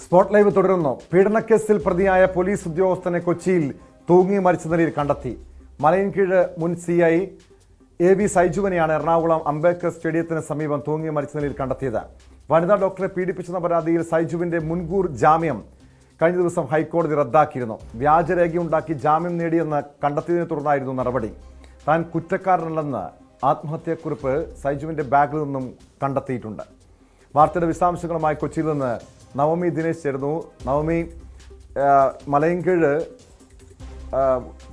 സ്പോട്ട് ലൈവ് തുടരുന്നു. പീഡനക്കേസിൽ പ്രതിയായ പോലീസ് ഉദ്യോഗസ്ഥനെ കൊച്ചിയിൽ തൂങ്ങി മരിച്ച നിലയിൽ കണ്ടെത്തി. മലയൻകീഴ് മുൻ CI AB സൈജുവിനെയാണ് എറണാകുളം അംബേദ്കർ സ്റ്റേഡിയത്തിന് സമീപം തൂങ്ങി മരിച്ച നിലയിൽ കണ്ടെത്തിയത്. വനിതാ ഡോക്ടറെ പീഡിപ്പിച്ചെന്ന പരാതിയിൽ സൈജുവിന്റെ മുൻകൂർ ജാമ്യം കഴിഞ്ഞ ദിവസം ഹൈക്കോടതി റദ്ദാക്കിയിരുന്നു. വ്യാജരേഖയുണ്ടാക്കി ജാമ്യം നേടിയെന്ന് കണ്ടെത്തിയതിനെ തുടർന്നായിരുന്നു നടപടി. താൻ കുറ്റക്കാരനല്ലെന്ന് ആത്മഹത്യാക്കുറിപ്പ് സൈജുവിന്റെ ബാഗിൽ നിന്നും കണ്ടെത്തിയിട്ടുണ്ട്. വാർത്തയുടെ വിശദാംശങ്ങളുമായി കൊച്ചിയിൽ നിന്ന് നവമി ദിനേശ് ചേർന്നു. നവമി, മലയൻകീഴ്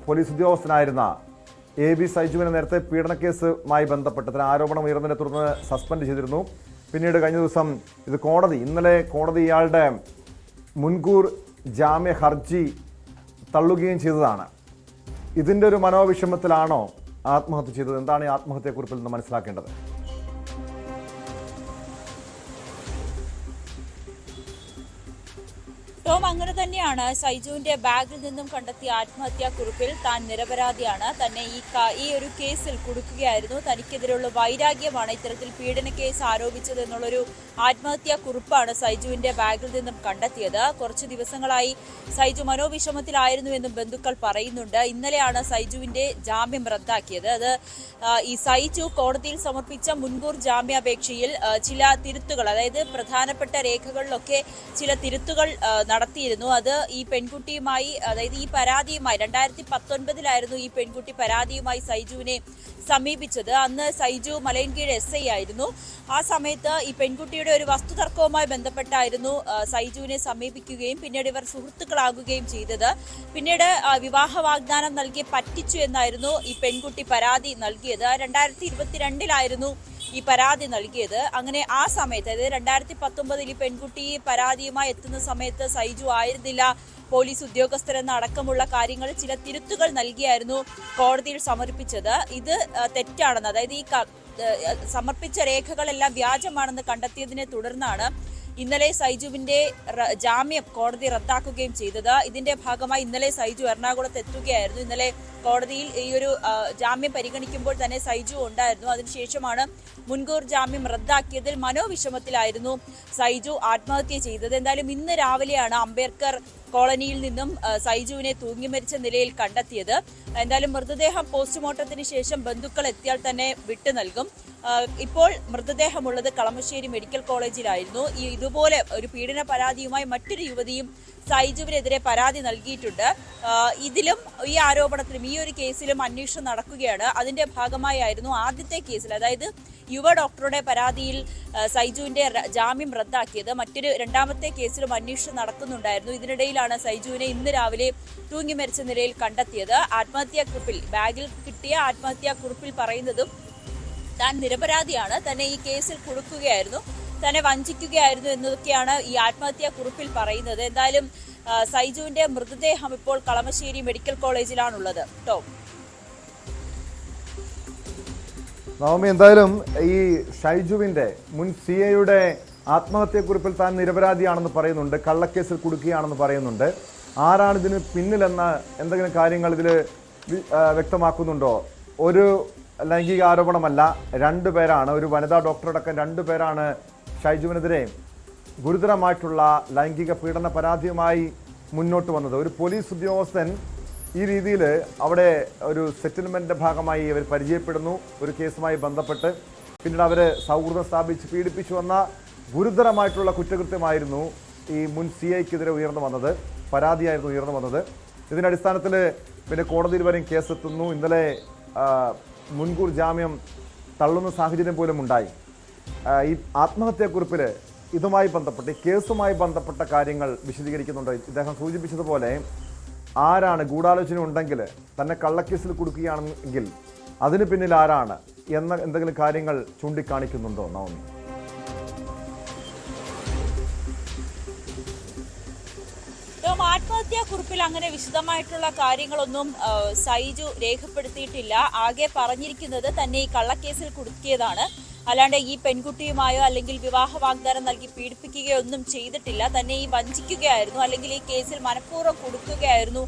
പോലീസ് ഉദ്യോഗസ്ഥനായിരുന്ന AB സൈജുവിനെ നേരത്തെ പീഡനക്കേസുമായി ബന്ധപ്പെട്ട് ആരോപണം ഉയർന്നതിനെ തുടർന്ന് സസ്പെൻഡ് ചെയ്തിരുന്നു. പിന്നീട് കഴിഞ്ഞ ദിവസം ഇന്നലെ കോടതി ഇയാളുടെ മുൻകൂർ ജാമ്യ ഹർജി തള്ളുകയും ചെയ്തതാണ്. ഇതിൻ്റെ ഒരു മനോവിഷമത്തിലാണോ ആത്മഹത്യ ചെയ്തത്? എന്താണ് ഈ ആത്മഹത്യക്കുറിപ്പിൽ നിന്ന് മനസ്സിലാക്കേണ്ടത്? ടോം, അങ്ങനെ തന്നെയാണ്. സൈജുവിന്റെ ബാഗിൽ നിന്നും കണ്ടെത്തിയ ആത്മഹത്യാക്കുറിപ്പിൽ താൻ നിരപരാധിയാണ്, തന്നെ ഈ ഒരു കേസിൽ കുടുക്കുകയായിരുന്നു, തനിക്കെതിരെയുള്ള വൈരാഗ്യമാണ് ഇത്തരത്തിൽ പീഡന കേസ് ആരോപിച്ചത് എന്നുള്ളൊരു ആത്മഹത്യാക്കുറിപ്പാണ് സൈജുവിന്റെ ബാഗിൽ നിന്നും കണ്ടെത്തിയത്. കുറച്ചു ദിവസങ്ങളായി സൈജു മനോവിഷമത്തിലായിരുന്നുവെന്നും ബന്ധുക്കൾ പറയുന്നുണ്ട്. ഇന്നലെയാണ് സൈജുവിന്റെ ജാമ്യം റദ്ദാക്കിയത്. അത് ഈ സൈജു കോടതിയിൽ സമർപ്പിച്ച മുൻകൂർ ജാമ്യാപേക്ഷയിൽ ചില തിരുത്തുകൾ, അതായത് പ്രധാനപ്പെട്ട രേഖകളിലൊക്കെ ചില തിരുത്തുകൾ നടത്തിയിരുന്നു. അത് ഈ പെൺകുട്ടിയുമായി, അതായത് ഈ പരാതിയുമായി 2019 ഈ പെൺകുട്ടി പരാതിയുമായി സൈജുവിനെ സമീപിച്ചത്. അന്ന് സൈജു മലയൻകീഴ് SI ആയിരുന്നു. ആ സമയത്ത് ഈ പെൺകുട്ടിയുടെ ഒരു വസ്തുതർക്കവുമായി ബന്ധപ്പെട്ടായിരുന്നു സൈജുവിനെ സമീപിക്കുകയും പിന്നീട് ഇവർ സുഹൃത്തുക്കളാകുകയും ചെയ്തത്. പിന്നീട് വിവാഹ വാഗ്ദാനം നൽകി പറ്റിച്ചു എന്നായിരുന്നു ഈ പെൺകുട്ടി പരാതി നൽകിയത്. 2022 ഈ പരാതി നൽകിയത്. അങ്ങനെ ആ സമയത്ത്, അതായത് 2019 ഈ പെൺകുട്ടി പരാതിയുമായി എത്തുന്ന സമയത്ത് സൈജു ആയിരുന്നില്ല പോലീസ് ഉദ്യോഗസ്ഥരെന്ന അടക്കമുള്ള കാര്യങ്ങൾ ചില തിരുത്തുകൾ നൽകിയായിരുന്നു കോടതിയിൽ സമർപ്പിച്ചത്. ഇത് തെറ്റാണെന്ന്, അതായത് ഈ സമർപ്പിച്ച രേഖകളെല്ലാം വ്യാജമാണെന്ന് കണ്ടെത്തിയതിനെ തുടർന്നാണ് ഇന്നലെ സൈജുവിന്റെ ജാമ്യം കോടതി റദ്ദാക്കുകയും ചെയ്തത്. ഇതിന്റെ ഭാഗമായി ഇന്നലെ സൈജു എറണാകുളത്ത് എത്തുകയായിരുന്നു. ഇന്നലെ കോടതിയിൽ ഈ ഒരു ജാമ്യം പരിഗണിക്കുമ്പോൾ തന്നെ സൈജു ഉണ്ടായിരുന്നു. അതിനുശേഷമാണ് മുൻകൂർ ജാമ്യം റദ്ദാക്കിയതിൽ മനോവിഷമത്തിലായിരുന്നു സൈജു ആത്മഹത്യ ചെയ്തത്. എന്തായാലും ഇന്ന് രാവിലെയാണ് അംബേദ്കർ കോളനിയിൽ നിന്നും സൈജുവിനെ തൂങ്ങി മരിച്ച നിലയിൽ കണ്ടെത്തിയത്. എന്തായാലും മൃതദേഹം പോസ്റ്റ്മോർട്ടത്തിന് ശേഷം ബന്ധുക്കൾ എത്തിയാൽ തന്നെ വിട്ടു നൽകും. ഇപ്പോൾ മൃതദേഹമുള്ളത് കളമശ്ശേരി മെഡിക്കൽ കോളേജിലായിരുന്നു. ഇതുപോലെ ഒരു പീഡന പരാതിയുമായി മറ്റൊരു യുവതിയും സൈജുവിനെതിരെ പരാതി നൽകിയിട്ടുണ്ട്. ഇതിലും ഈ ആരോപണത്തിലും ഈ ഒരു കേസിലും അന്വേഷണം നടക്കുകയാണ്. അതിന്റെ ഭാഗമായിരുന്നു ആദ്യത്തെ കേസിൽ, അതായത് യുവ ഡോക്ടറുടെ പരാതിയിൽ സൈജുവിന്റെ ജാമ്യം റദ്ദാക്കിയത്. രണ്ടാമത്തെ കേസിലും അന്വേഷണം നടക്കുന്നുണ്ടായിരുന്നു. ഇതിനിടയിലാണ് സൈജുവിനെ ഇന്ന് രാവിലെ തൂങ്ങി മരിച്ച നിലയിൽ കണ്ടെത്തിയത്. ആത്മഹത്യാക്കുറിപ്പിൽ, ബാഗിൽ കിട്ടിയ ആത്മഹത്യാക്കുറിപ്പിൽ പറയുന്നതും താൻ നിരപരാധിയാണ്, തന്നെ ഈ കേസിൽ കുടുക്കുകയായിരുന്നു, തന്നെ വഞ്ചിക്കുകയായിരുന്നു എന്നതൊക്കെയാണ് ഈ ആത്മഹത്യാക്കുറിപ്പിൽ പറയുന്നത്. എന്തായാലും സൈജുവിന്റെ മൃതദേഹം ഇപ്പോൾ കളമശ്ശേരി മെഡിക്കൽ കോളേജിലാണുള്ളത്. ടോം, നവമി, എന്തായാലും ഈ ഷൈജുവിന്റെ മുൻ CAയുടെ ആത്മഹത്യാക്കുറിപ്പിൽ താൻ നിരപരാധിയാണെന്ന് പറയുന്നുണ്ട്, കള്ളക്കേസിൽ കുടുക്കുകയാണെന്ന് പറയുന്നുണ്ട്. ആരാണ് ഇതിന് പിന്നിലെന്ന എന്തെങ്കിലും കാര്യങ്ങൾ ഇതിൽ വ്യക്തമാക്കുന്നുണ്ടോ? ഒരു ലൈംഗിക ആരോപണമല്ല, 2 പേരാണ്, ഒരു വനിതാ ഡോക്ടറടക്കം 2 പേരാണ് ഷൈജുവിനെതിരെ ഗുരുതരമായിട്ടുള്ള ലൈംഗിക പീഡന പരാതിയുമായി മുന്നോട്ട് വന്നത്. ഒരു പോലീസ് ഉദ്യോഗസ്ഥൻ ഈ രീതിയിൽ അവിടെ ഒരു സെറ്റിൽമെന്റിന്റെ ഭാഗമായി അവർ പരിചയപ്പെടുന്നു, ഒരു കേസുമായി ബന്ധപ്പെട്ട് പിന്നീട് അവർ സൗഹൃദം സ്ഥാപിച്ച് പീഡിപ്പിച്ചു വന്ന ഗുരുതരമായിട്ടുള്ള കുറ്റകൃത്യമായിരുന്നു ഈ മുൻ CAയ്ക്കെതിരെ ഉയർന്നു വന്നത്, പരാതിയായിരുന്നു ഉയർന്നു വന്നത്. ഇതിന്റെ അടിസ്ഥാനത്തിൽ പിന്നെ കോടതിയിൽ വരെയും കേസെത്തുന്നു. ഇന്നലെ മുൻകൂർ ജാമ്യം തള്ളുന്ന സാഹചര്യം പോലും ഉണ്ടായി. ഈ ആത്മഹത്യാക്കുറിപ്പിൽ ഇതുമായി ബന്ധപ്പെട്ട്, ഈ കേസുമായി ബന്ധപ്പെട്ട കാര്യങ്ങൾ വിശദീകരിക്കുന്നുണ്ട്. ഇദ്ദേഹം സൂചിപ്പിച്ചതുപോലെ ആരാണ്, ഗൂഢാലോചന ഉണ്ടെങ്കിൽ തന്നെ കള്ളക്കേസിൽ കൊടുക്കുകയാണെങ്കിൽ അതിന് പിന്നിൽ ആരാണ് എന്ന എന്തെങ്കിലും കാര്യങ്ങൾ ചൂണ്ടിക്കാണിക്കുന്നുണ്ടോ നവമി? ആത്മഹത്യാക്കുറിപ്പിൽ അങ്ങനെ വിശദമായിട്ടുള്ള കാര്യങ്ങളൊന്നും സൈജു രേഖപ്പെടുത്തിയിട്ടില്ല. ആകെ പറഞ്ഞിരിക്കുന്നത് തന്നെ ഈ കള്ളക്കേസിൽ കുടുക്കിയതാണ്, അല്ലാണ്ട് ഈ പെൺകുട്ടിയുമായോ അല്ലെങ്കിൽ വിവാഹ വാഗ്ദാനം നൽകി പീഡിപ്പിക്കുകയോ ഒന്നും ചെയ്തിട്ടില്ല, തന്നെ ഈ വഞ്ചിക്കുകയായിരുന്നു അല്ലെങ്കിൽ ഈ കേസിൽ മനഃപൂർവ്വം കുടുക്കുകയായിരുന്നു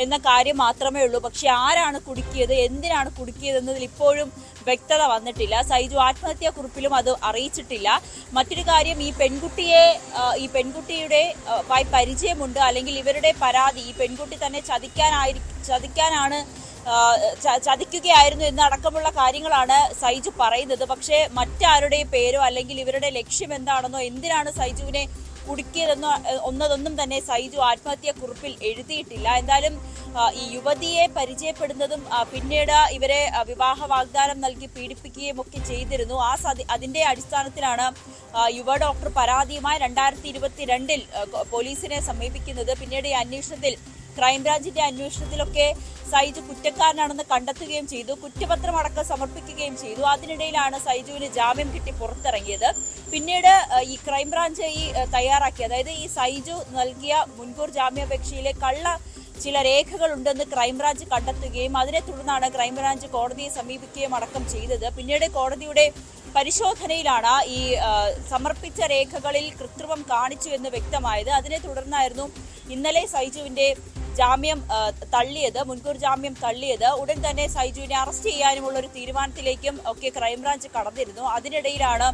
എന്ന കാര്യം മാത്രമേ ഉള്ളൂ. പക്ഷെ ആരാണ് കുടുക്കിയത്, എന്തിനാണ് കുടുക്കിയത് എന്നതിൽ ഇപ്പോഴും വ്യക്തത വന്നിട്ടില്ല. സൈജു ആത്മഹത്യാക്കുറിപ്പിലും അത് അറിയിച്ചിട്ടില്ല. മറ്റൊരു കാര്യം, ഈ പെൺകുട്ടിയുടെ പരിചയമുണ്ട്, അല്ലെങ്കിൽ ഇവരുടെ പരാതി ഈ പെൺകുട്ടി തന്നെ ചതിക്കുകയായിരുന്നു എന്നടക്കമുള്ള കാര്യങ്ങളാണ് സൈജു പറയുന്നത്. പക്ഷേ മറ്റാരുടെയും പേരോ അല്ലെങ്കിൽ ഇവരുടെ ലക്ഷ്യം എന്താണെന്നോ എന്തിനാണ് സൈജുവിനെ കുടുക്കിയതെന്നോ ഒന്നതൊന്നും തന്നെ സൈജു ആത്മഹത്യാക്കുറിപ്പിൽ എഴുതിയിട്ടില്ല. എന്തായാലും ഈ യുവതിയെ പരിചയപ്പെടുന്നതും പിന്നീട് ഇവരെ വിവാഹ വാഗ്ദാനം നൽകി പീഡിപ്പിക്കുകയും ഒക്കെ ചെയ്തിരുന്നു. അതിന്റെ അടിസ്ഥാനത്തിലാണ് യുവ ഡോക്ടർ പരാതിയുമായി 2022 പോലീസിനെ സമീപിക്കുന്നത്. പിന്നീട് ഈ അന്വേഷണത്തിൽ, ക്രൈംബ്രാഞ്ചിന്റെ അന്വേഷണത്തിലൊക്കെ സൈജു കുറ്റക്കാരനാണെന്ന് കണ്ടെത്തുകയും ചെയ്തു, കുറ്റപത്രം അടക്കം സമർപ്പിക്കുകയും ചെയ്തു. അതിനിടയിലാണ് സൈജുവിന് ജാമ്യം കിട്ടി പുറത്തിറങ്ങിയത്. പിന്നീട് ഈ ക്രൈംബ്രാഞ്ച് തയ്യാറാക്കി, അതായത് ഈ സൈജു നൽകിയ മുൻകൂർ ജാമ്യാപേക്ഷയിലെ കള്ള ചില രേഖകളുണ്ടെന്ന് ക്രൈംബ്രാഞ്ച് കണ്ടെത്തുകയും അതിനെ തുടർന്നാണ് ക്രൈംബ്രാഞ്ച് കോടതിയെ സമീപിക്കുകയും അടക്കം ചെയ്തത്. പിന്നീട് കോടതിയുടെ പരിശോധനയിലാണ് ഈ സമർപ്പിച്ച രേഖകളിൽ കൃത്രിമം കാണിച്ചു എന്ന് വ്യക്തമായത്. അതിനെ തുടർന്നായിരുന്നു ഇന്നലെ സൈജുവിന്റെ ജാമ്യം തള്ളിയത്, മുൻകൂർ ജാമ്യം തള്ളിയത്. ഉടൻ തന്നെ സൈജുവിനെ അറസ്റ്റ് ചെയ്യാനുമുള്ള ഒരു തീരുമാനത്തിലേക്കും ഒക്കെ ക്രൈംബ്രാഞ്ച് കടന്നിരുന്നു. അതിനിടയിലാണ്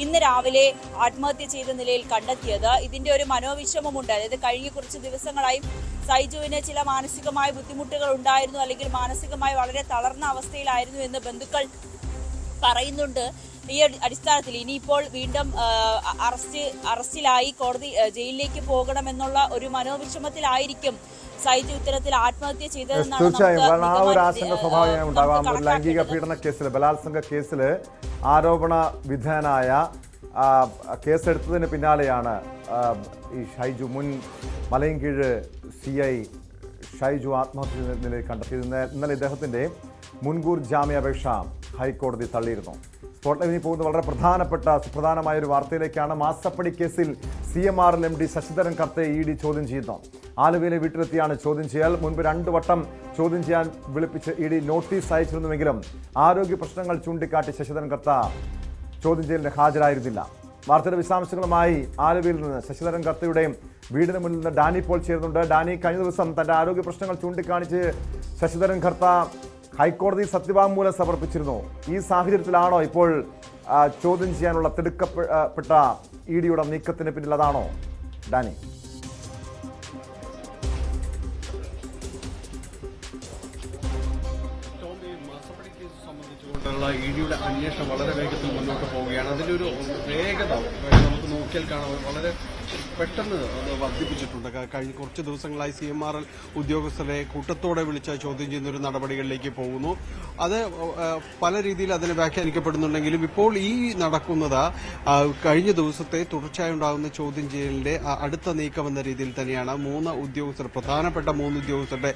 ഇന്ന് രാവിലെ ആത്മഹത്യ ചെയ്ത നിലയിൽ കണ്ടെത്തിയത്. ഇതിന്റെ ഒരു മനോവിഷമമുണ്ട്. അതായത് കഴിഞ്ഞ കുറച്ച് ദിവസങ്ങളായി സൈജുവിന് ചില മാനസികമായ ബുദ്ധിമുട്ടുകൾ ഉണ്ടായിരുന്നു, അല്ലെങ്കിൽ മാനസികമായി വളരെ തളർന്ന അവസ്ഥയിലായിരുന്നു എന്ന് ബന്ധുക്കൾ പറയുന്നുണ്ട്. ഈ അടിസ്ഥാനത്തിൽ ഇനിയിപ്പോൾ വീണ്ടും അറസ്റ്റിലായി കോടതി ജയിലിലേക്ക് പോകണമെന്നുള്ള ഒരു മനോവിഷമത്തിലായിരിക്കും സൈജു ഇത്തരത്തിൽ ആത്മഹത്യ ചെയ്തതെന്നാണ്. തീർച്ചയായും, കാരണം ആ ഒരു ആശങ്ക സ്വാഭാവികമായി ഉണ്ടാകാം. ഒരു ലൈംഗിക പീഡന കേസിൽ, ബലാത്സംഗ കേസിൽ ആരോപണ വിധേയനായ കേസെടുത്തതിന് പിന്നാലെയാണ് ഈ ഷൈജു, മുൻ മലയൻകീഴ് CI ഷൈജു ആത്മഹത്യ നിലയിൽ കണ്ടെത്തിയത്. ഇന്നലെ ഇദ്ദേഹത്തിന്റെ മുൻകൂർ ജാമ്യാപേക്ഷ ഹൈക്കോടതി തള്ളിയിരുന്നു. സ്പോട്ട് ലൈവിൽ പോകുന്ന വളരെ സുപ്രധാനമായ ഒരു വാർത്തയിലേക്കാണ്. മാസപ്പടി കേസിൽ CMRL MD ശശിധരൻ കർത്തയെ ED ചോദ്യം ചെയ്യുന്നു. ആലുവയിലെ വീട്ടിലെത്തിയാണ് ചോദ്യം ചെയ്യൽ. മുൻപ് 2 വട്ടം ചോദ്യം ചെയ്യാൻ വിളിപ്പിച്ച് ED നോട്ടീസ് അയച്ചിരുന്നുവെങ്കിലും ആരോഗ്യ പ്രശ്നങ്ങൾ ചൂണ്ടിക്കാട്ടി ശശിധരൻ കർത്ത ചോദ്യം ചെയ്യലിന് ഹാജരായിരുന്നില്ല. വാർത്തയുടെ വിശദാംശങ്ങളുമായി ആലുവയിൽ നിന്ന് ശശിധരൻ കർത്തയുടെ വീടിന് മുന്നിൽ നിന്ന് ഡാനി പോൾ ചേരുന്നുണ്ട്. ഡാനി, കഴിഞ്ഞ ദിവസം തന്റെ ആരോഗ്യ പ്രശ്നങ്ങൾ ചൂണ്ടിക്കാണിച്ച് ശശിധരൻ കർത്ത ഹൈക്കോടതി സത്യവാങ്മൂലം സമർപ്പിച്ചിരുന്നു. ഈ സാഹചര്യത്തിലാണോ ഇപ്പോൾ ചോദ്യം ചെയ്യാനുള്ള തിടുക്കപ്പെട്ട EDയുടെ നീക്കത്തിന് പിന്നിൽ? അതാണോ ഡാനി? EDയുടെ അന്വേഷണം വളരെ വേഗത്തിൽ മുന്നോട്ട് പോവുകയാണ്. അതിൻ്റെ ഒരു വേഗത നമുക്ക് നോക്കിയാൽ കാണാം, വളരെ പെട്ടെന്ന് വർദ്ധിപ്പിച്ചിട്ടുണ്ട്. കഴിഞ്ഞ കുറച്ച് ദിവസങ്ങളായി CMRL ഉദ്യോഗസ്ഥരെ കൂട്ടത്തോടെ വിളിച്ച് ചോദ്യം ചെയ്യുന്ന ഒരു നടപടികളിലേക്ക് പോകുന്നു. അത് പല രീതിയിൽ അതിന് വ്യാഖ്യാനിക്കപ്പെടുന്നുണ്ടെങ്കിലും ഇപ്പോൾ ഈ നടക്കുന്നത് കഴിഞ്ഞ ദിവസത്തെ തുടർച്ചയായി ഉണ്ടാകുന്ന ചോദ്യം ചെയ്യലിന്റെ അടുത്ത നീക്കം എന്ന രീതിയിൽ തന്നെയാണ്. 3 ഉദ്യോഗസ്ഥർ, പ്രധാനപ്പെട്ട 3 ഉദ്യോഗസ്ഥരുടെ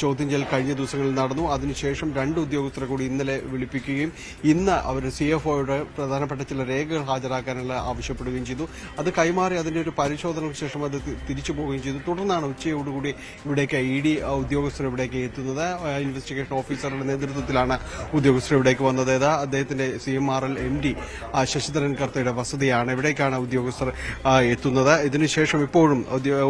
ചോദ്യം ചെയ്യൽ കഴിഞ്ഞ ദിവസങ്ങളിൽ നടന്നു. അതിനുശേഷം 2 ഉദ്യോഗസ്ഥരെ കൂടി ഇന്നലെ വിളിപ്പിക്കുകയും ഇന്ന് അവർ CFOയുടെ പ്രധാനപ്പെട്ട ചില രേഖകൾ ഹാജരാക്കാനുള്ള ആവശ്യപ്പെടുകയും ചെയ്തു. അത് കൈമാറി അതിന്റെ ഒരു പരിശോധനയ്ക്ക് ശേഷം അത് തിരിച്ചു പോവുകയും ചെയ്തു. തുടർന്നാണ് ഉച്ചയോടുകൂടി ഇവിടേക്ക് ED ഉദ്യോഗസ്ഥർ ഇവിടേക്ക് എത്തുന്നത്. ഇൻവെസ്റ്റിഗേഷൻ ഓഫീസറുടെ നേതൃത്വത്തിലാണ് ഉദ്യോഗസ്ഥർ ഇവിടേക്ക് വന്നത്. അദ്ദേഹത്തിന്റെ CMRL MD ശശിധരൻ കർത്തയുടെ വസതിയാണ്. ഇവിടേക്കാണ് ഉദ്യോഗസ്ഥർ എത്തുന്നത്. ഇതിനുശേഷം ഇപ്പോഴും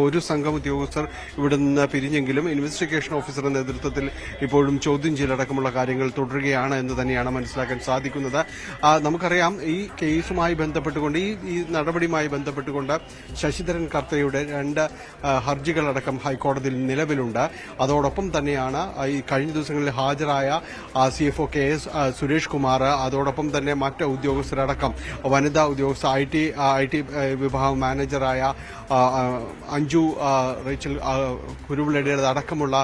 ഒരു സംഘം ഉദ്യോഗസ്ഥർ ഇവിടെ നിന്ന് പിരിഞ്ഞെങ്കിലും ഇൻവെസ്റ്റിഗേഷൻ ഓഫീസറുടെ നേതൃത്വത്തിൽ ഇപ്പോഴും ചോദ്യം ചെയ്യലടക്കമുള്ള കാര്യങ്ങൾ തുടരുകയാണ് എന്ന് തന്നെയാണ് മനസ്സിലാക്കാൻ സാധിക്കുന്നത്. നമുക്കറിയാം, ഈ കേസുമായി ബന്ധപ്പെട്ടുകൊണ്ട്, ഈ നടപടിയുമായി ബന്ധപ്പെട്ടുകൊണ്ട് ശശിധരൻ കർത്തയുടെ 2 ഹർജികളടക്കം ഹൈക്കോടതിയിൽ നിലവിലുണ്ട്. അതോടൊപ്പം തന്നെയാണ് ഈ കഴിഞ്ഞ ദിവസങ്ങളിൽ ഹാജരായ CFO KS സുരേഷ് കുമാർ, അതോടൊപ്പം തന്നെ മറ്റ് ഉദ്യോഗസ്ഥരടക്കം വനിതാ ഉദ്യോഗസ്ഥ IT വിഭാഗം മാനേജറായ അഞ്ജു റേച്ചൽ കുരുവിളയുടെ അടക്കമുള്ള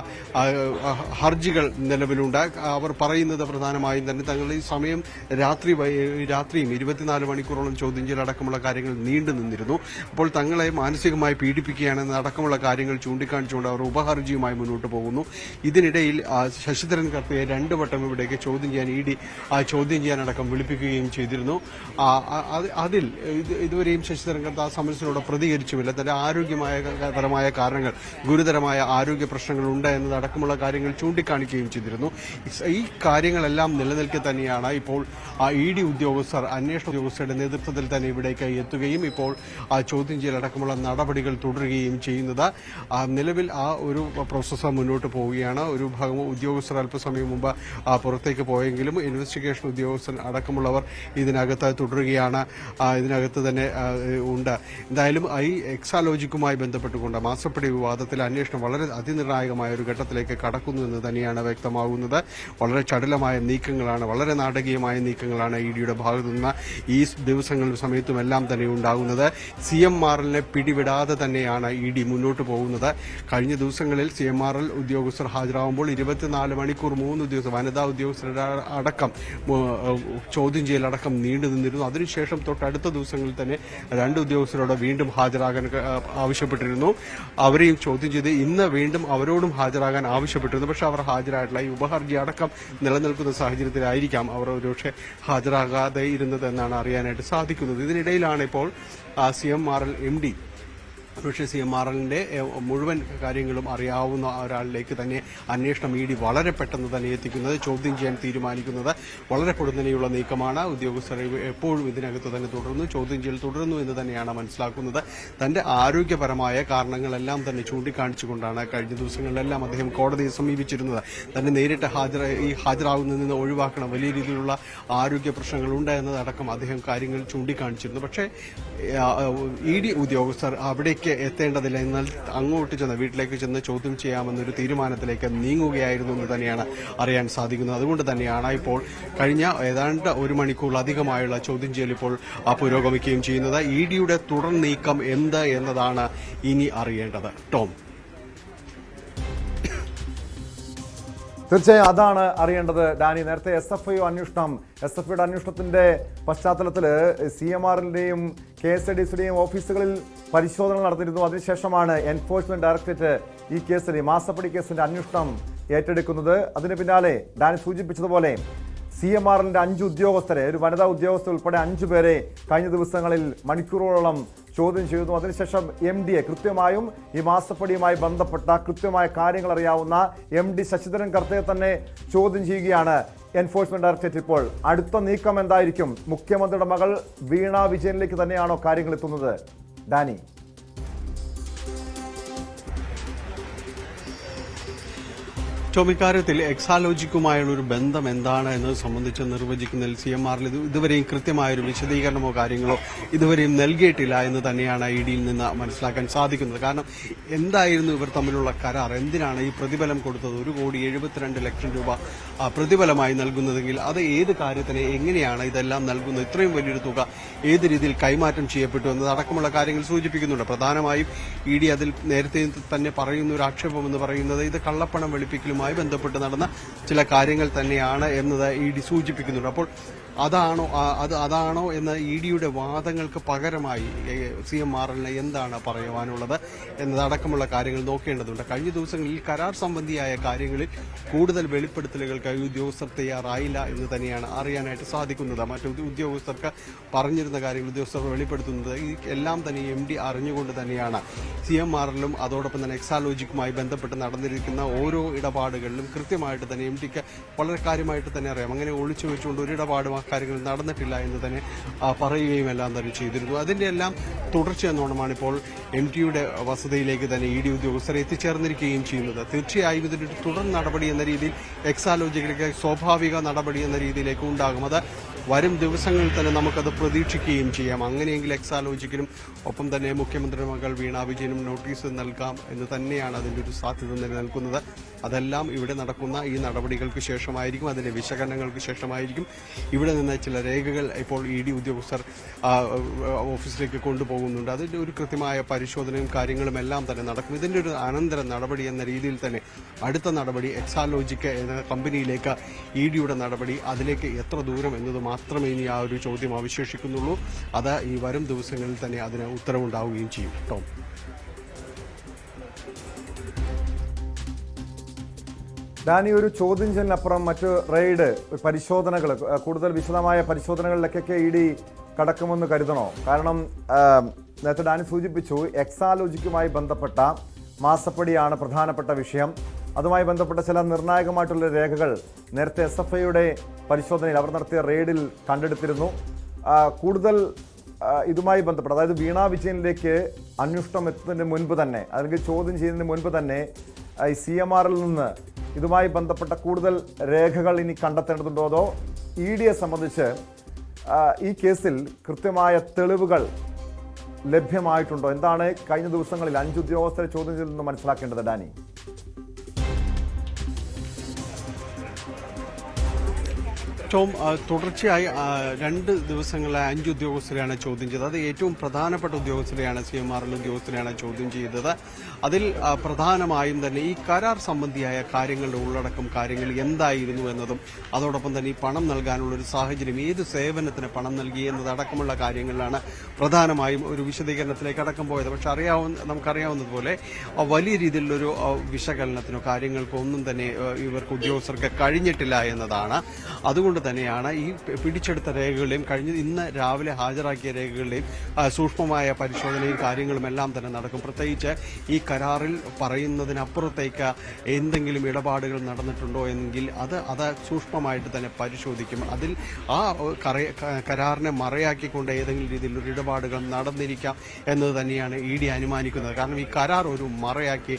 ഹർജികൾ നിലവിലുണ്ട്. അവർ പറയുന്നത് പ്രധാനമായും തന്നെ തങ്ങളുടെ ഈ സമയം രാത്രിയും 24 മണിക്കൂറോളം ചോദ്യം ചെയ്യലടക്കമുള്ള കാര്യങ്ങൾ നീണ്ടു നിന്നിരുന്നു. അപ്പോൾ തങ്ങളെ മാനസികമായി പീഡിപ്പിക്കുകയാണെന്ന് അടക്കമുള്ള കാര്യങ്ങൾ ചൂണ്ടിക്കാണിച്ചുകൊണ്ട് അവർ ഉപഹർജിയുമായി മുന്നോട്ട് പോകുന്നു. ഇതിനിടയിൽ ശശിധരൻ കർത്തയെ 2 വട്ടം ഇവിടേക്ക് ചോദ്യം ചെയ്യാൻ ED ചോദ്യം ചെയ്യാനടക്കം വിളിപ്പിക്കുകയും ചെയ്തിരുന്നു. അതിൽ ഇതുവരെയും ശശിധരൻ കർത്ത ആ സമരത്തിനോട് പ്രതികരിച്ചുമില്ല. തന്റെ ആരോഗ്യപരമായ കാരണങ്ങൾ, ഗുരുതരമായ ആരോഗ്യ പ്രശ്നങ്ങളുണ്ട് എന്നതടക്കമുള്ള കാര്യങ്ങൾ ചൂണ്ടിക്കാണിക്കുകയും ചെയ്തിരുന്നു. ഈ കാര്യങ്ങളെല്ലാം നിലനിൽക്കെ തന്നെയാണ് ഇപ്പോൾ ED ഉദ്യോഗസ്ഥർ, അന്വേഷണ ഉദ്യോഗസ്ഥരുടെ നേതൃത്വത്തിൽ തന്നെ ഇവിടേക്ക് എത്തുകയും ഇപ്പോൾ ചോദ്യം ചെയ്യലടക്കമുള്ള നടപടികൾ തുടരുകയും ചെയ്യുന്നത്. നിലവിൽ ആ ഒരു പ്രോസസ്സ് മുന്നോട്ട് പോവുകയാണ്. ഒരു ഭാഗം ഉദ്യോഗസ്ഥർ അല്പസമയം മുമ്പ് പുറത്തേക്ക് പോയെങ്കിലും ഇൻവെസ്റ്റിഗേഷൻ ഉദ്യോഗസ്ഥൻ അടക്കമുള്ളവർ ഇതിനകത്ത് തുടരുകയാണ്, ഇതിനകത്ത് തന്നെ ഉണ്ട്. എന്തായാലും ഈ എക്സാലോജിക്കുമായി ബന്ധപ്പെട്ടുകൊണ്ട് മാസപ്പടി വിവാദത്തിൽ അന്വേഷണം വളരെ അതിനിർണായകമായ ഒരു ഘട്ടത്തിലേക്ക് കടക്കുന്നു എന്ന് തന്നെയാണ് വ്യക്തമാകുന്നത്. വളരെ ചടുലമായ നീക്കങ്ങളാണ്, വളരെ നാടകീയമായ നീക്കങ്ങളാണ് EDയുടെ ഭാഗത്തു നിന്ന് ഈ ദിവസങ്ങളിലും സമയത്തുമെല്ലാം തന്നെ ഉണ്ടാകുന്നത്. CMRLനെ പിടിവിടാതെ തന്നെയാണ് ED മുന്നോട്ട് പോകുന്നത്. കഴിഞ്ഞ ദിവസങ്ങളിൽ CMRL ഉദ്യോഗസ്ഥർ ഹാജരാകുമ്പോൾ 24 മണിക്കൂർ 3 ഉദ്യോഗസ്ഥർ, വനിതാ ഉദ്യോഗസ്ഥരുടെ അടക്കം ചോദ്യം ചെയ്യലടക്കം നീണ്ടു നിന്നിരുന്നു. അതിനുശേഷം തൊട്ടടുത്ത ദിവസങ്ങളിൽ തന്നെ 2 ഉദ്യോഗസ്ഥരോട് വീണ്ടും ഹാജരാകാൻ ആവശ്യപ്പെട്ടിരുന്നു. അവരെയും ചോദ്യം ചെയ്ത് ഇന്ന് വീണ്ടും അവരോടും ഹാജരാകാൻ ആവശ്യപ്പെട്ടിരുന്നു. പക്ഷെ അവർ ഹാജരായിട്ടില്ല. ഈ ഉപഹർജി അടക്കം നിലനിൽക്കുന്ന സാഹചര്യത്തിലായിരിക്കാം അവർ ഒരുപക്ഷെ ഹാജരാകാതെ ഇരുന്നത് എന്നാണ് അറിയാനായിട്ട് സാധിക്കുന്നത്. ഇതിനിടയിലാണ് ഇപ്പോൾ CMRL MD പക്ഷേ CMRLന്റെ മുഴുവൻ കാര്യങ്ങളും അറിയാവുന്ന ഒരാളിലേക്ക് തന്നെ അന്വേഷണം ED വളരെ പെട്ടെന്ന് തന്നെ എത്തിക്കുന്നത്, ചോദ്യം ചെയ്യാൻ തീരുമാനിക്കുന്നത് വളരെ പൊടുന്നനെയുള്ള നീക്കമാണ്. ഉദ്യോഗസ്ഥർ എപ്പോഴും ഇതിനകത്ത് തന്നെ തുടർന്നു, ചോദ്യം ചെയ്യൽ തുടരുന്നു എന്ന് തന്നെയാണ് മനസ്സിലാക്കുന്നത്. തന്റെ ആരോഗ്യപരമായ കാരണങ്ങളെല്ലാം തന്നെ ചൂണ്ടിക്കാണിച്ചുകൊണ്ടാണ് കഴിഞ്ഞ ദിവസങ്ങളിലെല്ലാം അദ്ദേഹം കോടതിയെ സമീപിച്ചിരുന്നത്. തന്നെ നേരിട്ട് ഹാജരാകുന്നതിൽ നിന്ന് ഒഴിവാക്കണം, വലിയ രീതിയിലുള്ള ആരോഗ്യ പ്രശ്നങ്ങളുണ്ട് എന്നതടക്കം അദ്ദേഹം കാര്യങ്ങൾ ചൂണ്ടിക്കാണിച്ചിരുന്നു. പക്ഷേ ED ഉദ്യോഗസ്ഥർ അവിടേക്ക് എത്തേണ്ടതില്ല, എന്നാൽ അങ്ങോട്ട് ചെന്ന് വീട്ടിലേക്ക് ചെന്ന് ചോദ്യം ചെയ്യാമെന്നൊരു തീരുമാനത്തിലേക്ക് നീങ്ങുകയായിരുന്നു എന്ന് തന്നെയാണ് അറിയാൻ സാധിക്കുന്നത്. അതുകൊണ്ട് തന്നെയാണ് ഇപ്പോൾ കഴിഞ്ഞ ഏതാണ്ട് 1 മണിക്കൂറിലധികമായുള്ള ചോദ്യം ചെയ്യൽ ഇപ്പോൾ പുരോഗമിക്കുകയും ചെയ്യുന്നത്. EDയുടെ തുടർ നീക്കം എന്ത് എന്നതാണ് ഇനി അറിയേണ്ടത്. ടോം, തീർച്ചയായും അതാണ് അറിയേണ്ടത്. ഡാനി, നേരത്തെ SFI യുടെ അന്വേഷണത്തിന്റെ പശ്ചാത്തലത്തിൽ CMRLന്റെയും KSIDCയുടെയും ഓഫീസുകളിൽ പരിശോധന നടത്തിയിരുന്നു. അതിനുശേഷമാണ് എൻഫോഴ്സ്മെന്റ് ഡയറക്ടറേറ്റ് ഈ കേസിൽ, മാസപ്പടി കേസിന്റെ അന്വേഷണം ഏറ്റെടുക്കുന്നത്. അതിന് പിന്നാലെ ഡാനി സൂചിപ്പിച്ചതുപോലെ CMRLന്റെ 5 ഉദ്യോഗസ്ഥരെ, ഒരു വനിതാ ഉദ്യോഗസ്ഥർ ഉൾപ്പെടെ 5 പേരെ കഴിഞ്ഞ ദിവസങ്ങളിൽ മണിക്കൂറുകളോളം ചോദ്യം ചെയ്യുന്നു. അതിനുശേഷം MDയെ, കൃത്യമായും ഈ മാസപ്പടിയുമായി ബന്ധപ്പെട്ട കൃത്യമായ കാര്യങ്ങൾ അറിയാവുന്ന MD ശശിധരൻ കർത്തയെ തന്നെ ചോദ്യം ചെയ്യുകയാണ് എൻഫോഴ്സ്മെന്റ് ഡയറക്ടറേറ്റ്. ഇപ്പോൾ അടുത്ത നീക്കം എന്തായിരിക്കും? മുഖ്യമന്ത്രിയുടെ മകൾ വീണ വിജയനിലേക്ക് തന്നെയാണോ കാര്യങ്ങൾ എത്തുന്നത്? ഡാനി, ഇക്കാര്യത്തിൽ എക്സാലോജിക്കുമായുള്ള ഒരു ബന്ധം എന്താണ് എന്നത് സംബന്ധിച്ച് നിർവചിക്കുന്നതിൽ CMRL ഇതുവരെയും കൃത്യമായൊരു വിശദീകരണമോ കാര്യങ്ങളോ ഇതുവരെയും നൽകിയിട്ടില്ല എന്ന് തന്നെയാണ് EDയിൽ നിന്ന് മനസ്സിലാക്കാൻ സാധിക്കുന്നത്. കാരണം എന്തായിരുന്നു ഇവർ തമ്മിലുള്ള കരാർ? എന്തിനാണ് ഈ പ്രതിഫലം കൊടുത്തത്? 1,72,00,000 രൂപ പ്രതിഫലമായി നൽകുന്നതെങ്കിൽ അത് ഏത് കാര്യത്തിന് എങ്ങനെയാണ് ഇതെല്ലാം നൽകുന്നത്? ഇത്രയും വലിയൊരു തുക ഏത് രീതിയിൽ കൈമാറ്റം ചെയ്യപ്പെട്ടു എന്നതടക്കമുള്ള കാര്യങ്ങൾ സൂചിപ്പിക്കുന്നുണ്ട്. പ്രധാനമായും ED അതിൽ നേരത്തെ തന്നെ പറയുന്ന ഒരു ആക്ഷേപം എന്ന് പറയുന്നത് ഇത് കള്ളപ്പണം വെളുപ്പിക്കലുമായി ബന്ധപ്പെട്ട് നടന്ന ചില കാര്യങ്ങൾ തന്നെയാണ് എന്നത് ED സൂചിപ്പിക്കുന്നുണ്ട്. അപ്പോൾ അതാണോ എന്ന EDയുടെ വാദങ്ങൾക്ക് പകരമായി CMRLന് എന്താണ് പറയുവാനുള്ളത് എന്നതടക്കമുള്ള കാര്യങ്ങൾ നോക്കേണ്ടതുണ്ട്. കഴിഞ്ഞ ദിവസങ്ങളിൽ കരാർ സംബന്ധിയായ കാര്യങ്ങളിൽ കൂടുതൽ വെളിപ്പെടുത്തലുകൾക്കായി ഉദ്യോഗസ്ഥർ തയ്യാറായില്ല എന്ന് തന്നെയാണ് അറിയാനായിട്ട് സാധിക്കുന്നത്. മറ്റു ഉദ്യോഗസ്ഥർക്ക് പറഞ്ഞിരുന്ന കാര്യങ്ങൾ ഉദ്യോഗസ്ഥർ വെളിപ്പെടുത്തുന്നത് എല്ലാം തന്നെ MD അറിഞ്ഞുകൊണ്ട് തന്നെയാണ്. CMRLും അതോടൊപ്പം തന്നെ എക്സാലോജിക്കുമായി ബന്ധപ്പെട്ട് നടന്നിരിക്കുന്ന ഓരോ ഇടപാടുകളിലും കൃത്യമായിട്ട് തന്നെ MDക്ക് വളരെ കാര്യമായിട്ട് തന്നെ അറിയാം. അങ്ങനെ ഒളിച്ചു വെച്ചുകൊണ്ട് ഒരു ഇടപാടും കാര്യങ്ങൾ നടന്നിട്ടില്ല എന്ന് തന്നെ പറയുകയും എല്ലാം തന്നെ ചെയ്തിരുന്നു. അതിന്റെ എല്ലാം തുടർച്ചയെന്നോണമാണ് ഇപ്പോൾ MDയുടെ വസതിയിലേക്ക് തന്നെ ED ഉദ്യോഗസ്ഥർ എത്തിച്ചേർന്നിരിക്കുകയും ചെയ്യുന്നത്. തീർച്ചയായും ഇതിന്റെ ഒരു തുടർ നടപടി എന്ന രീതിയിൽ എക്സാലോജിക്ക് സ്വാഭാവിക നടപടി എന്ന രീതിയിലേക്ക് ഉണ്ടാകും. അത് വരും ദിവസങ്ങളിൽ തന്നെ നമുക്കത് പ്രതീക്ഷിക്കുകയും ചെയ്യാം. അങ്ങനെയെങ്കിൽ എക്സാലോജിക്കിനും ഒപ്പം തന്നെ മുഖ്യമന്ത്രി മകൾ വീണ വിജയനും നോട്ടീസ് നൽകാം എന്ന് തന്നെയാണ് അതിന്റെ ഒരു സാധ്യത നിലനിൽക്കുന്നത്. അതെല്ലാം ഇവിടെ നടക്കുന്ന ഈ നടപടികൾക്ക് ശേഷമായിരിക്കും, അതിന്റെ വിശകലനങ്ങൾക്ക് ശേഷമായിരിക്കും. ഇവിടെ നിന്ന് ചില രേഖകൾ ഇപ്പോൾ ED ഉദ്യോഗസ്ഥർ ഓഫീസിലേക്ക് കൊണ്ടുപോകുന്നുണ്ട്. അതിന്റെ ഒരു കൃത്യമായ പരിശോധനയും കാര്യങ്ങളും എല്ലാം തന്നെ നടക്കും. ഇതിന്റെ ഒരു അനന്തര നടപടി എന്ന രീതിയിൽ തന്നെ അടുത്ത നടപടി എക്സാലോജിക്ക് എന്ന കമ്പനിയിലേക്ക് EDയുടെ നടപടി, അതിലേക്ക് എത്ര ദൂരം എന്നത് മാത്രമേ ഇനി ആ ഒരു ചോദ്യം അവശേഷിക്കുന്നുള്ളൂ. അത് ഈ വരും ദിവസങ്ങളിൽ തന്നെ അതിന് ഉത്തരവുണ്ടാവുകയും ചെയ്യും. ടോം, ഡാനി, ഒരു ചോദ്യം ചെയ്യലിനപ്പുറം മറ്റ് റെയ്ഡ് പരിശോധനകൾ, കൂടുതൽ വിശദമായ പരിശോധനകളിലേക്കൊക്കെ ED കടക്കുമെന്ന് കരുതണോ? കാരണം നേരത്തെ ഡാനി സൂചിപ്പിച്ചു, എക്സാലോജിക്കുമായി ബന്ധപ്പെട്ട മാസപ്പടിയാണ് പ്രധാനപ്പെട്ട വിഷയം. അതുമായി ബന്ധപ്പെട്ട ചില നിർണായകമായിട്ടുള്ള രേഖകൾ നേരത്തെ SFIയുടെ പരിശോധനയിൽ അവർ നടത്തിയ റെയ്ഡിൽ കണ്ടെടുത്തിരുന്നു. കൂടുതൽ ഇതുമായി ബന്ധപ്പെട്ട്, അതായത് വീണ വിജയനിലേക്ക് അന്വേഷണം എത്തുന്നതിന് മുൻപ് തന്നെ, അല്ലെങ്കിൽ ചോദ്യം ചെയ്യുന്നതിന് മുൻപ് തന്നെ CMRL നിന്ന് ഇതുമായി ബന്ധപ്പെട്ട കൂടുതൽ രേഖകൾ ഇനി കണ്ടെത്തേണ്ടതുണ്ടോ? അതോ EDയെ സംബന്ധിച്ച് ഈ കേസിൽ കൃത്യമായ തെളിവുകൾ ലഭ്യമായിട്ടുണ്ടോ? എന്താണ് കഴിഞ്ഞ ദിവസങ്ങളിൽ 5 ഉദ്യോഗസ്ഥരെ ചോദ്യം ചെയ്തതിൽ നിന്ന് മനസ്സിലാക്കേണ്ടത്? ഡാനി, തുടർച്ചയായി 2 ദിവസങ്ങളിലെ 5 ഉദ്യോഗസ്ഥരെയാണ് ചോദ്യം ചെയ്തത്. അത് ഏറ്റവും പ്രധാനപ്പെട്ട ഉദ്യോഗസ്ഥരെയാണ്, CMRL ഉദ്യോഗസ്ഥരെയാണ് ചോദ്യം ചെയ്തത്. അതിൽ പ്രധാനമായും തന്നെ ഈ കരാർ സംബന്ധിയായ കാര്യങ്ങളുടെ ഉള്ളടക്കം, കാര്യങ്ങൾ എന്തായിരുന്നു എന്നതും അതോടൊപ്പം തന്നെ ഈ പണം നൽകാനുള്ള ഒരു സാഹചര്യം, ഏത് സേവനത്തിന് പണം നൽകി എന്നതടക്കമുള്ള കാര്യങ്ങളിലാണ് പ്രധാനമായും ഒരു വിശദീകരണത്തിലേക്ക് അടക്കം പോയത്. പക്ഷെ നമുക്കറിയാവുന്നതുപോലെ വലിയ രീതിയിലുള്ളൊരു വിശകലനത്തിനോ കാര്യങ്ങൾക്കോ ഒന്നും തന്നെ ഇവർക്ക് ഉദ്യോഗസ്ഥർക്ക് കഴിഞ്ഞിട്ടില്ല എന്നതാണ്. അതുകൊണ്ട് തന്നെയാണ് ഈ പിടിച്ചെടുത്ത രേഖകളെയും ഇന്ന് രാവിലെ ഹാജരാക്കിയ രേഖകളുടെയും സൂക്ഷ്മമായ പരിശോധനയും കാര്യങ്ങളും എല്ലാം തന്നെ നടക്കും. പ്രത്യേകിച്ച് ഈ കരാറിൽ പറയുന്നതിനപ്പുറത്തേക്ക് എന്തെങ്കിലും ഇടപാടുകൾ നടന്നിട്ടുണ്ടോ എങ്കിൽ അത് സൂക്ഷ്മമായിട്ട് തന്നെ പരിശോധിക്കും. അതിൽ ആ കരാറിനെ മറയാക്കിക്കൊണ്ട് ഏതെങ്കിലും രീതിയിലൊരു ഇടപാടുകൾ നടന്നിരിക്കാം എന്നത് തന്നെയാണ് ഇ ഡി അനുമാനിക്കുന്നത്. കാരണം ഈ കരാർ ഒരു മറയാക്കി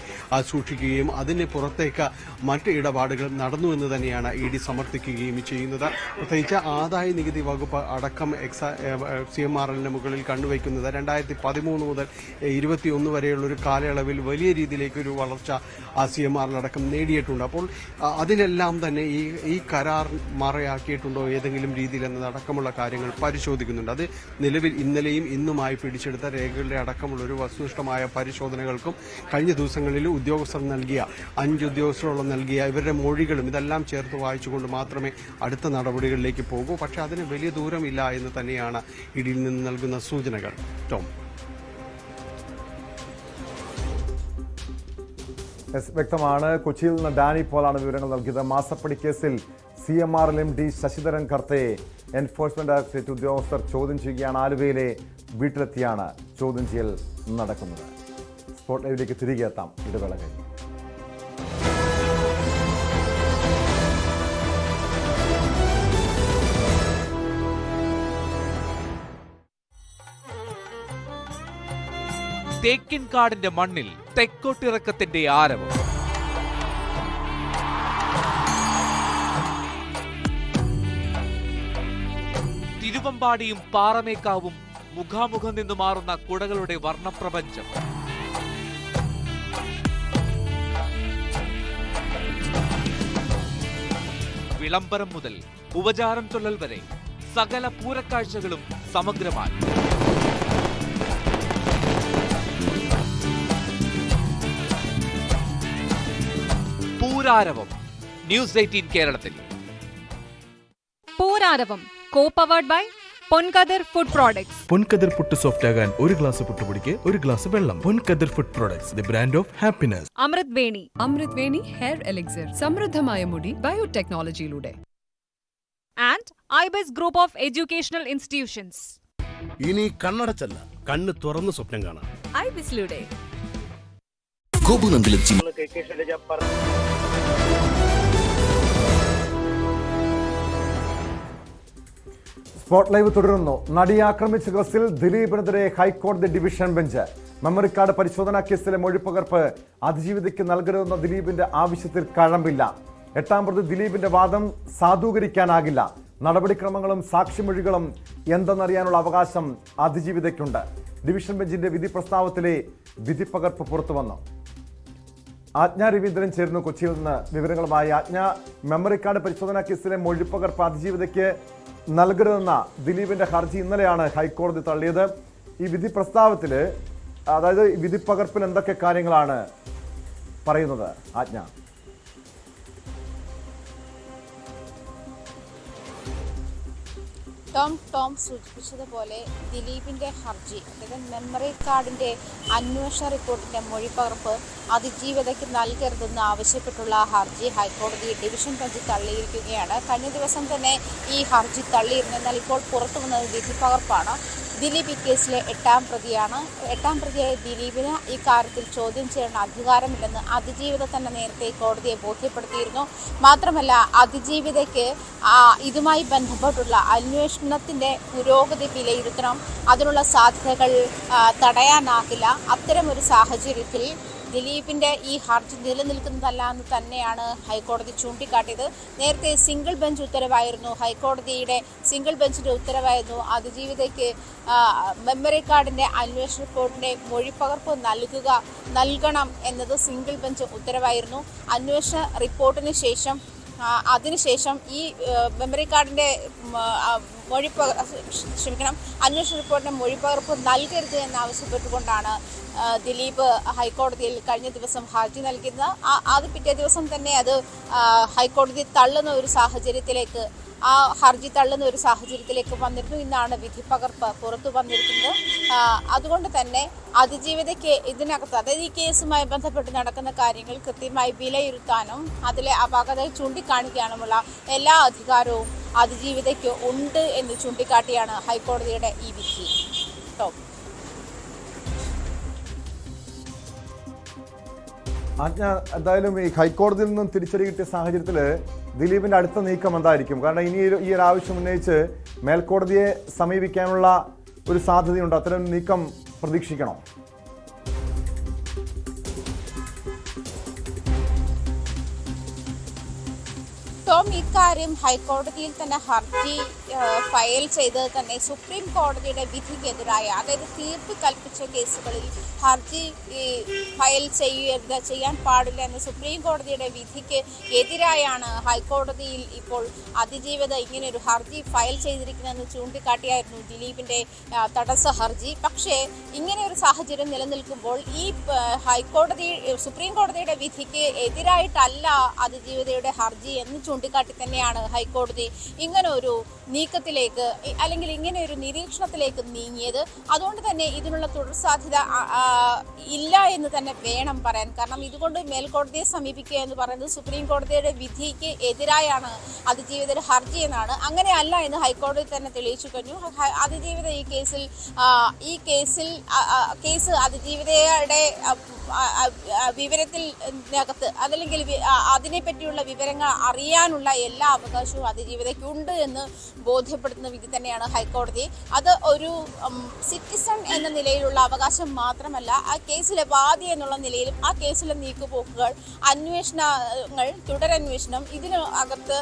സൂക്ഷിക്കുകയും അതിന് പുറത്തേക്ക് മറ്റ് ഇടപാടുകൾ നടന്നു എന്ന് തന്നെയാണ് ഇ ഡി സമർത്ഥിക്കുകയും ചെയ്യുന്നത്. പ്രത്യേകിച്ച് ആദായ നികുതി വകുപ്പ് അടക്കം CMRL മുകളിൽ കണ്ടുവയ്ക്കുന്നത് 2013 മുതൽ 2021 വരെയുള്ള ഒരു കാലയളവിൽ വലിയ രീതിയിലേക്ക് ഒരു വളർച്ച CMRL അടക്കം നേടിയിട്ടുണ്ട്. അപ്പോൾ അതിനെല്ലാം തന്നെ ഈ കരാർ മറയാക്കിയിട്ടുണ്ടോ ഏതെങ്കിലും രീതിയിൽ എന്നതടക്കമുള്ള കാര്യങ്ങൾ പരിശോധിക്കുന്നുണ്ട്. അത് നിലവിൽ ഇന്നലെയും ഇന്നുമായി പിടിച്ചെടുത്ത രേഖകളുടെ അടക്കമുള്ള ഒരു വസ്തുനിഷ്ഠമായ പരിശോധനകൾക്കും കഴിഞ്ഞ ദിവസങ്ങളിൽ ഉദ്യോഗസ്ഥർ നൽകിയ 5 ഉദ്യോഗസ്ഥരോളം നൽകിയ ഇവരുടെ മൊഴികളും ഇതെല്ലാം ചേർത്ത് വായിച്ചുകൊണ്ട് മാത്രമേ അടുത്ത നടപടികളിലേക്ക് പോകൂ. പക്ഷെ അതിന് വലിയ ദൂരമില്ല എന്ന് തന്നെയാണ് ഇഡിയിൽ നിന്ന് നൽകുന്ന സൂചനകൾ. ടോം, വ്യക്തമാണ്. കൊച്ചിയിൽ നിന്ന് ഡാനി പോളാണ് വിവരങ്ങൾ നൽകിയത്. മാസപ്പടി കേസിൽ CMRL MD ശശിധരൻ കർത്തയെ എൻഫോഴ്സ്മെന്റ് ഡയറക്ടറേറ്റ് ഉദ്യോഗസ്ഥർ ചോദ്യം ചെയ്യുകയാണ്. ആലുവയിലെ വീട്ടിലെത്തിയാണ് ചോദ്യം ചെയ്യൽ നടക്കുന്നത്. സ്പോട്ട് ലൈവിലേക്ക് തിരികെ എത്താം ഇടവേള കഴിഞ്ഞ്. തേക്കിൻകാടിന്റെ മണ്ണിൽ തെക്കോട്ടിറക്കത്തിന്റെ ആരവം. തിരുവമ്പാടിയും പാറമേക്കാവും മുഖാമുഖം നിന്നു മാറുന്ന കുടകളുടെ വർണ്ണപ്രപഞ്ചം. വിളംബരം മുതൽ ഉപചാരം ചൊല്ലൽ വരെ സകല പൂരക്കാഴ്ചകളും സമഗ്രമായി. പൂരാരവം ന്യൂസ് 18 കേരളത്തിൽ. Pooraravam co-powered by Ponkathir food products. Ponkathir puttu soft ആകാൻ ഒരു ഗ്ലാസ് പുട്ടുപൊടിക്ക് ഒരു ഗ്ലാസ് വെള്ളം. Ponkathir food products, the brand of happiness. Amrit Veni hair elixir, സമൃദ്ധമായ മുടി ബയോടെക്നോളജിയിലൂടെ. And IBIS group of educational institutions. ഇനി കണ്ണടച്ചല്ല, കണ്ണ് തുറന്ന് സ്വപ്നം കാണാം. ഐബിസിലൂടെ. സ്പോട്ട് ലൈവ് തുടരുന്നു. നടിയെ ആക്രമിച്ച കേസിൽ ദിലീപിനെതിരെ ഹൈക്കോടതി ഡിവിഷൻ ബെഞ്ച്. മെമ്മറി കാർഡ് പരിശോധനാ കേസിലെ മൊഴിപ്പകർപ്പ് അതിജീവിതയ്ക്ക് നൽകരുതെന്ന ദിലീപിന്റെ ആവശ്യത്തിൽ കഴമ്പില്ല. 8ാം പ്രതി ദിലീപിന്റെ വാദം സാധൂകരിക്കാനാകില്ല. നടപടിക്രമങ്ങളും സാക്ഷിമൊഴികളും എന്തെന്നറിയാനുള്ള അവകാശം അതിജീവിതയ്ക്കുണ്ട്. ഡിവിഷൻ ബെഞ്ചിന്റെ വിധി പ്രസ്താവത്തിലെ വിധിപ്പകർപ്പ് പുറത്തുവന്നു. ആജ്ഞ രവീന്ദ്രൻ ചേരുന്നു കൊച്ചിയിൽ നിന്ന് വിവരങ്ങളുമായി. ആജ്ഞ, മെമ്മറി കാർഡ് പരിശോധനാ കേസിലെ മൊഴിപ്പകർപ്പ് അതിജീവിതയ്ക്ക് നൽകരുതെന്ന ദിലീപിന്റെ ഹർജി ഇന്നലെയാണ് ഹൈക്കോടതി തള്ളിയത്. ഈ വിധി പ്രസ്താവത്തില്, അതായത് വിധി പകർപ്പിൽ എന്തൊക്കെ കാര്യങ്ങളാണ് പറയുന്നത് ആജ്ഞ? ടോം സൂചിപ്പിച്ചതുപോലെ ദിലീപിന്റെ ഹർജി, അതായത് മെമ്മറി കാർഡിന്റെ അന്വേഷണ റിപ്പോർട്ടിന്റെ മൊഴിപ്പകർപ്പ് അതിജീവിതയ്ക്ക് നൽകരുതെന്ന് ആവശ്യപ്പെട്ടുള്ള ഹർജി ഹൈക്കോടതി ഡിവിഷൻ ബെഞ്ച് തള്ളിയിരിക്കുകയാണ്. കഴിഞ്ഞ ദിവസം തന്നെ ഈ ഹർജി തള്ളിയിരുന്നു. എന്നാൽ ഇപ്പോൾ പുറത്തു വന്നത് വിധിപ്പകർപ്പാണ്. ദിലീപ് ഈ കേസിലെ 8ാം പ്രതിയാണ്. 8ാം പ്രതിയായ ദിലീപിന് ഈ കാര്യത്തിൽ ചോദ്യം ചെയ്യേണ്ട അധികാരമില്ലെന്ന് അതിജീവിത തന്നെ നേരത്തെ കോടതിയെ ബോധ്യപ്പെടുത്തിയിരുന്നു. മാത്രമല്ല, അതിജീവിതയ്ക്ക് ഇതുമായി ബന്ധപ്പെട്ടുള്ള അന്വേഷണത്തിന്റെ പുരോഗതി വിലയിരുത്തണം. അതിനുള്ള സാധ്യതകൾ തടയാനാകില്ല. അത്തരമൊരു സാഹചര്യത്തിൽ ദിലീപിന്റെ ഈ ഹർജി നിലനിൽക്കുന്നതല്ല എന്ന് തന്നെയാണ് ഹൈക്കോടതി ചൂണ്ടിക്കാട്ടിയത്. നേരത്തെ സിംഗിൾ ബെഞ്ച് ഉത്തരവായിരുന്നു, ഹൈക്കോടതിയുടെ സിംഗിൾ ബെഞ്ചിന്റെ ഉത്തരവായിരുന്നു അതിജീവിതയ്ക്ക് മെമ്മറി കാർഡിന്റെ അന്വേഷണ റിപ്പോർട്ടിന്റെ മൊഴിപ്പകർപ്പ് നൽകണം എന്നത് സിംഗിൾ ബെഞ്ച് ഉത്തരവായിരുന്നു. അന്വേഷണ റിപ്പോർട്ടിന് ശേഷം അതിനുശേഷം ഈ മെമ്മറി കാർഡിന്റെ അന്വേഷണ റിപ്പോർട്ടിന്റെ മൊഴിപ്പകർപ്പ് നൽകരുത് എന്നാവശ്യപ്പെട്ടുകൊണ്ടാണ് ദിലീപ് ഹൈക്കോടതിയിൽ കഴിഞ്ഞ ദിവസം ഹർജി നൽകിയത്. അത് പിറ്റേ ദിവസം തന്നെ അത് ഹൈക്കോടതി തള്ളുന്ന ഒരു സാഹചര്യത്തിലേക്ക് ആ ഹർജി തള്ളുന്ന ഒരു സാഹചര്യത്തിലേക്ക് വന്നിരുന്നു. ഇന്നാണ് വിധി പകർപ്പ് പുറത്തു വന്നിരിക്കുന്നത്. അതുകൊണ്ട് തന്നെ അതിജീവിതയ്ക്ക് ഇതിനകത്ത്, അതായത് ഈ കേസുമായി ബന്ധപ്പെട്ട് നടക്കുന്ന കാര്യങ്ങൾ കൃത്യമായി വിലയിരുത്താനും അതിലെ അപാകതകൾ ചൂണ്ടിക്കാണിക്കാനുമുള്ള എല്ലാ അധികാരവും അതിജീവിതയ്ക്ക് ഉണ്ട് എന്ന് ചൂണ്ടിക്കാട്ടിയാണ് ഹൈക്കോടതിയുടെ ഈ വിധി. ആജ്ഞ, എന്തായാലും ഈ ഹൈക്കോടതിയിൽ നിന്നും തിരിച്ചടി കിട്ടിയ സാഹചര്യത്തിൽ ദിലീപിന്റെ അടുത്ത നീക്കം എന്തായിരിക്കും? കാരണം ഇനി ഈ ഒരു ആവശ്യം ഉന്നയിച്ച് മേൽക്കോടതിയെ സമീപിക്കാനുള്ള ഒരു സാധ്യതയുണ്ട്. അത്തരം നീക്കം പ്രതീക്ഷിക്കണം. ടോം, ഇക്കാര്യം ഹൈക്കോടതിയിൽ തന്നെ ഹർജി ഫയൽ ചെയ്തത് തന്നെ സുപ്രീം കോടതിയുടെ വിധിക്കെതിരായ, അതായത് തീർപ്പ് കൽപ്പിച്ച കേസുകളിൽ ഹർജി ഫയൽ ചെയ്യാൻ പാടില്ല എന്ന സുപ്രീം കോടതിയുടെ വിധിക്ക് എതിരായാണ് ഹൈക്കോടതിയിൽ ഇപ്പോൾ അതിജീവിത ഇങ്ങനെയൊരു ഹർജി ഫയൽ ചെയ്തിരിക്കുന്നതെന്ന് ചൂണ്ടിക്കാട്ടിയായിരുന്നു ദിലീപിന്റെ തടസ്സ ഹർജി. പക്ഷേ ഇങ്ങനെയൊരു സാഹചര്യം നിലനിൽക്കുമ്പോൾ ഈ സുപ്രീം കോടതിയുടെ വിധിക്ക് എതിരായിട്ടല്ല അതിജീവിതയുടെ ഹർജി എന്ന് ചൂണ്ടിക്കാട്ടി തന്നെയാണ് ഹൈക്കോടതി ഇങ്ങനെ ഒരു നീക്കത്തിലേക്ക് അല്ലെങ്കിൽ ഇങ്ങനെ ഒരു നിരീക്ഷണത്തിലേക്ക് നീങ്ങിയത്. അതുകൊണ്ട് തന്നെ ഇതിനുള്ള തുടർ സാധ്യത ഇല്ല എന്ന് തന്നെ വേണം പറയാൻ. കാരണം ഇതുകൊണ്ട് മേൽക്കോടതിയെ സമീപിക്കുക എന്ന് പറയുന്നത് സുപ്രീം കോടതിയുടെ വിധിക്ക് എതിരായാണ് അതിജീവിതയുടെ ഹർജി എന്നാണ്. അങ്ങനെയല്ല എന്ന് ഹൈക്കോടതി തന്നെ തെളിയിച്ചു കഴിഞ്ഞു. അതിജീവിത ഈ കേസ് അതിജീവിതയുടെ വിവരത്തിനകത്ത് അതല്ലെങ്കിൽ അതിനെപ്പറ്റിയുള്ള വിവരങ്ങൾ അറിയാനുള്ള എല്ലാ അവകാശവും അതിജീവിതയ്ക്കുണ്ട് എന്ന് ബോധ്യപ്പെടുത്തുന്ന വിധി തന്നെയാണ് ഹൈക്കോടതി. അത് ഒരു സിറ്റിസൺ എന്ന നിലയിലുള്ള അവകാശം മാത്രമല്ല, ആ കേസിലെ വാദി എന്നുള്ള നിലയിലും ആ കേസിലെ നീക്കുപോക്കുകൾ, അന്വേഷണങ്ങൾ, തുടരന്വേഷണം, ഇതിന് അകത്ത്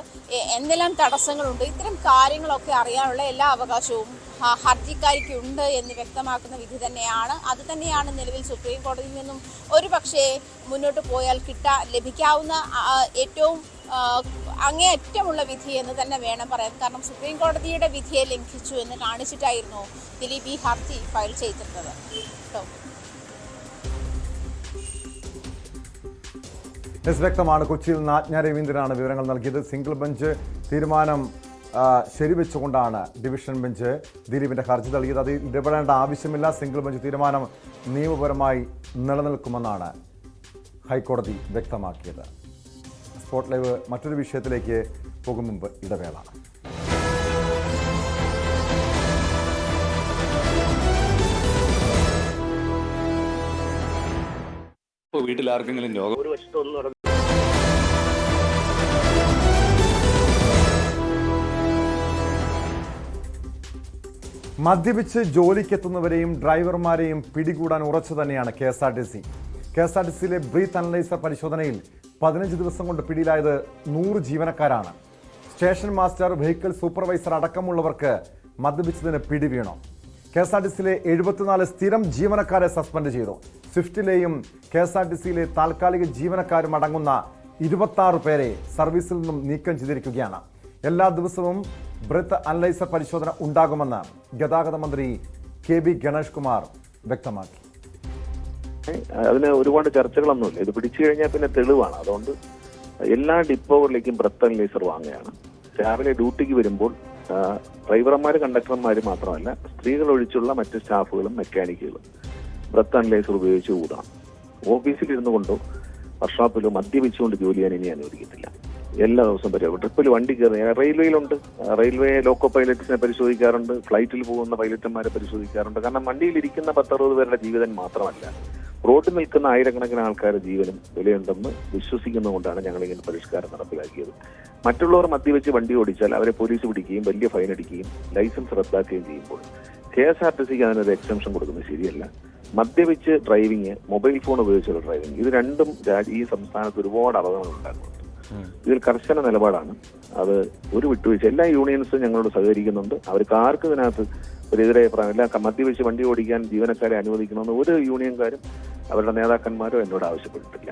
എന്തെല്ലാം തടസ്സങ്ങളുണ്ട്, ഇത്തരം കാര്യങ്ങളൊക്കെ അറിയാനുള്ള എല്ലാ അവകാശവും ഹർജിക്കാരിക്കുണ്ട് എന്ന് വ്യക്തമാക്കുന്ന വിധി തന്നെയാണ്. അത് തന്നെയാണ് നിലവിൽ സുപ്രീം കോടതിയിൽ നിന്നും ഒരു പക്ഷേ മുന്നോട്ട് പോയാൽ ലഭിക്കാവുന്ന ഏറ്റവും അങ്ങേയറ്റമുള്ള വിധി എന്ന് തന്നെ വേണം പറയാൻ. കാരണം സുപ്രീം കോടതിയുടെ വിധിയെ ലംഘിച്ചു എന്ന് കാണിച്ചിട്ടായിരുന്നു ദിലീപ് ഈ ഹർജി ഫയൽ ചെയ്തിരുന്നത്. വ്യക്തമാണ്. കൊച്ചിയിൽ നിന്ന് ആജ്ഞ രവീന്ദ്രനാണ് വിവരങ്ങൾ നൽകിയത്. സിംഗിൾ ബെഞ്ച് തീരുമാനം ശരിവെച്ചുകൊണ്ടാണ് ഡിവിഷൻ ബെഞ്ച് ദിലീപിന്റെ ഹർജി നൽകിയത്. അതിൽ ഇടപെടേണ്ട ആവശ്യമില്ല, സിംഗിൾ ബെഞ്ച് തീരുമാനം നിയമപരമായി നിലനിൽക്കുമെന്നാണ് ഹൈക്കോടതി വ്യക്തമാക്കിയത്. സ്പോട്ട് ലൈവ് മറ്റൊരു വിഷയത്തിലേക്ക് പോകും മുമ്പ് ഇടവേള. വീട്ടിൽ ആർക്കെങ്കിലും രോഗം ഒരു വശത്തൊന്നും മദ്യപിച്ച് ജോലിക്കെത്തുന്നവരെയും ഡ്രൈവർമാരെയും പിടികൂടാൻ ഉറച്ചു തന്നെയാണ് KSRTC. KSRTCയിലെ ബ്രീത്ത് അനലൈസർ പരിശോധനയിൽ 15 ദിവസം കൊണ്ട് പിടിയിലായത് 100 ജീവനക്കാരാണ്. സ്റ്റേഷൻ മാസ്റ്റർ, വെഹിക്കിൾ സൂപ്പർവൈസർ അടക്കമുള്ളവർക്ക് മദ്യപിച്ചതിന് പിടി വീണു. KSRTCയിലെ 74 സ്ഥിരം ജീവനക്കാരെ സസ്പെൻഡ് ചെയ്തു. സ്വിഫ്റ്റിലെയും KSRTCയിലെ താൽക്കാലിക ജീവനക്കാരും അടങ്ങുന്ന 26 പേരെ സർവീസിൽ നിന്നും നീക്കം ചെയ്തിരിക്കുകയാണ്. എല്ലാ ദിവസവും ബ്രീത്ത് അനലൈസർ പരിശോധന ഉണ്ടാകുമെന്ന് ഗതാഗത മന്ത്രി KB ഗണേഷ് കുമാർ വ്യക്തമാക്കി. അതിന് ഒരുപാട് ചർച്ചകളൊന്നുമില്ല. ഇത് പിടിച്ചു കഴിഞ്ഞാൽ പിന്നെ തെളിവാണ്. അതുകൊണ്ട് എല്ലാ ഡിപ്പോകളിലേക്കും ബ്രത്ത് അനലൈസർ വാങ്ങുകയാണ്. രാവിലെ ഡ്യൂട്ടിക്ക് വരുമ്പോൾ ഡ്രൈവർമാർ, കണ്ടക്ടർമാർ മാത്രമല്ല, സ്ത്രീകൾ ഒഴിച്ചുള്ള മറ്റ് സ്റ്റാഫുകളും മെക്കാനിക്കുകളും ബ്രത്ത് അനലൈസർ ഉപയോഗിച്ച് കൂടാം. ഓഫീസിലിരുന്നു കൊണ്ടോ വർക്ക്ഷോപ്പിലോ മദ്യപിച്ചുകൊണ്ട് ജോലി ചെയ്യാൻ ഇനി അനുവദിക്കത്തില്ല. എല്ലാ ദിവസവും പരിശോധിക്കും. ട്രിപ്പിൽ വണ്ടി കയറി റെയിൽവേയിലുണ്ട്. റെയിൽവേ ലോക്കോ പൈലറ്റ്സിനെ പരിശോധിക്കാറുണ്ട്, ഫ്ലൈറ്റിൽ പോകുന്ന പൈലറ്റുമാരെ പരിശോധിക്കാറുണ്ട്. കാരണം വണ്ടിയിലിരിക്കുന്ന 10-60 പേരുടെ ജീവൻ മാത്രമല്ല, റോഡിൽ നിൽക്കുന്ന ആയിരക്കണക്കിന് ആൾക്കാരുടെ ജീവനും വിലയുണ്ടെന്ന് വിശ്വസിക്കുന്നതുകൊണ്ടാണ് ഞങ്ങൾ ഇങ്ങനെ പരിഷ്കാരം നടപ്പിലാക്കിയത്. മറ്റുള്ളവർ മദ്യവെച്ച് വണ്ടി ഓടിച്ചാൽ അവരെ പോലീസ് പിടിക്കുകയും വലിയ ഫൈൻ അടിക്കുകയും ലൈസൻസ് റദ്ദാക്കുകയും ചെയ്യുമ്പോൾ KSRTCക്ക് അതിനൊരു എക്സംഷൻ കൊടുക്കുന്നത് ശരിയല്ല. മദ്യവെച്ച് ഡ്രൈവിങ്, മൊബൈൽ ഫോൺ ഉപയോഗിച്ചുള്ള ഡ്രൈവിംഗ്, ഇത് രണ്ടും ഈ സംസ്ഥാനത്ത് ഒരുപാട് അപകടങ്ങൾ ഉണ്ടാക്കുന്നുണ്ട്. ഇതിൽ കർശന നിലപാടാണ്. അത് ഒരു വിട്ടുവീഴ്ച. എല്ലാ യൂണിയൻസും ഞങ്ങളോട് സഹകരിക്കുന്നുണ്ട്. അവർക്ക് ആർക്കും ഇതിനകത്ത് ഒരു എതിരായ അഭിപ്രായമില്ല. മദ്യവെച്ച് വണ്ടി ഓടിക്കാൻ ജീവനക്കാരെ അനുവദിക്കണമെന്ന് ഒരു യൂണിയൻകാരും അവരുടെ നേതാക്കന്മാരോ എന്നോട് ആവശ്യപ്പെട്ടിട്ടില്ല.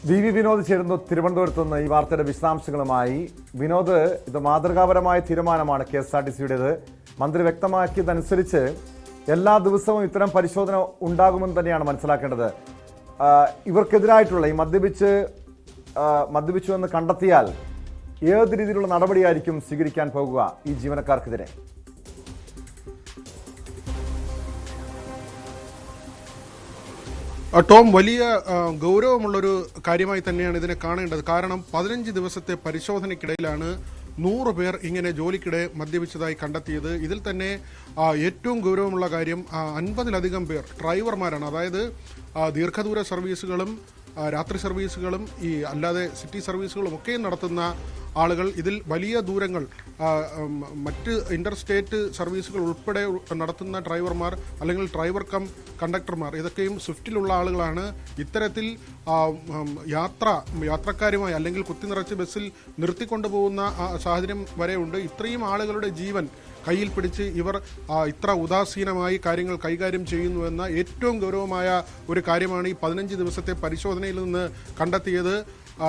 വി വിനോദ് ചേരുന്നു തിരുവനന്തപുരത്ത് നിന്ന് ഈ വാർത്തയുടെ വിശദാംശങ്ങളുമായി. വിനോദ്, ഇത് മാതൃകാപരമായ തീരുമാനമാണ് KSRTCയുടേത്. മന്ത്രി വ്യക്തമാക്കിയതനുസരിച്ച് എല്ലാ ദിവസവും ഇത്തരം പരിശോധന ഉണ്ടാകുമെന്ന് തന്നെയാണ് മനസ്സിലാക്കേണ്ടത്. ഇവർക്കെതിരായിട്ടുള്ള ഈ മദ്യപിച്ചു എന്ന് കണ്ടെത്തിയാൽ ഏത് രീതിയിലുള്ള നടപടിയായിരിക്കും സ്വീകരിക്കാൻ പോകുക ഈ ജീവനക്കാർക്കെതിരെ? ടോം, വലിയ ഗൗരവമുള്ളൊരു കാര്യമായി തന്നെയാണ് ഇതിനെ കാണേണ്ടത്. കാരണം 15 ദിവസത്തെ പരിശോധനയ്ക്കിടയിലാണ് 100 പേർ ഇങ്ങനെ ജോലിക്കിടെ മദ്യപിച്ചതായി കണ്ടെത്തിയത്. ഇതിൽ തന്നെ ഏറ്റവും ഗൗരവമുള്ള കാര്യം 50-ലധികം പേർ ഡ്രൈവർമാരാണ്. അതായത് ദീർഘദൂര സർവീസുകളും രാത്രി സർവീസുകളും ഈ അല്ലാതെ സിറ്റി സർവീസുകളും ഒക്കെ നടത്തുന്ന ആളുകൾ, ഇതിൽ വലിയ ദൂരങ്ങൾ മറ്റ് ഇന്റർസ്റ്റേറ്റ് സർവീസുകൾ ഉൾപ്പെടെ നടത്തുന്ന ഡ്രൈവർമാർ അല്ലെങ്കിൽ ഡ്രൈവർ കം കണ്ടക്ടർമാർ, ഇതൊക്കെയും സ്വിഫ്റ്റിലുള്ള ആളുകളാണ്. ഇത്തരത്തിൽ യാത്രക്കാരുമായി അല്ലെങ്കിൽ കുത്തിനിറച്ച് ബസ്സിൽ നിർത്തിക്കൊണ്ടുപോകുന്ന സാഹചര്യം വരെ ഉണ്ട്. ഇത്രയും ആളുകളുടെ ജീവൻ കയ്യിൽ പിടിച്ച് ഇവർ ഇത്ര ഉദാസീനമായി കാര്യങ്ങൾ കൈകാര്യം ചെയ്യുന്നുവെന്ന ഏറ്റവും ഗൗരവമായ ഒരു കാര്യമാണ് ഈ 15 ദിവസത്തെ പരിശോധനയിൽ നിന്ന് കണ്ടെത്തിയത്.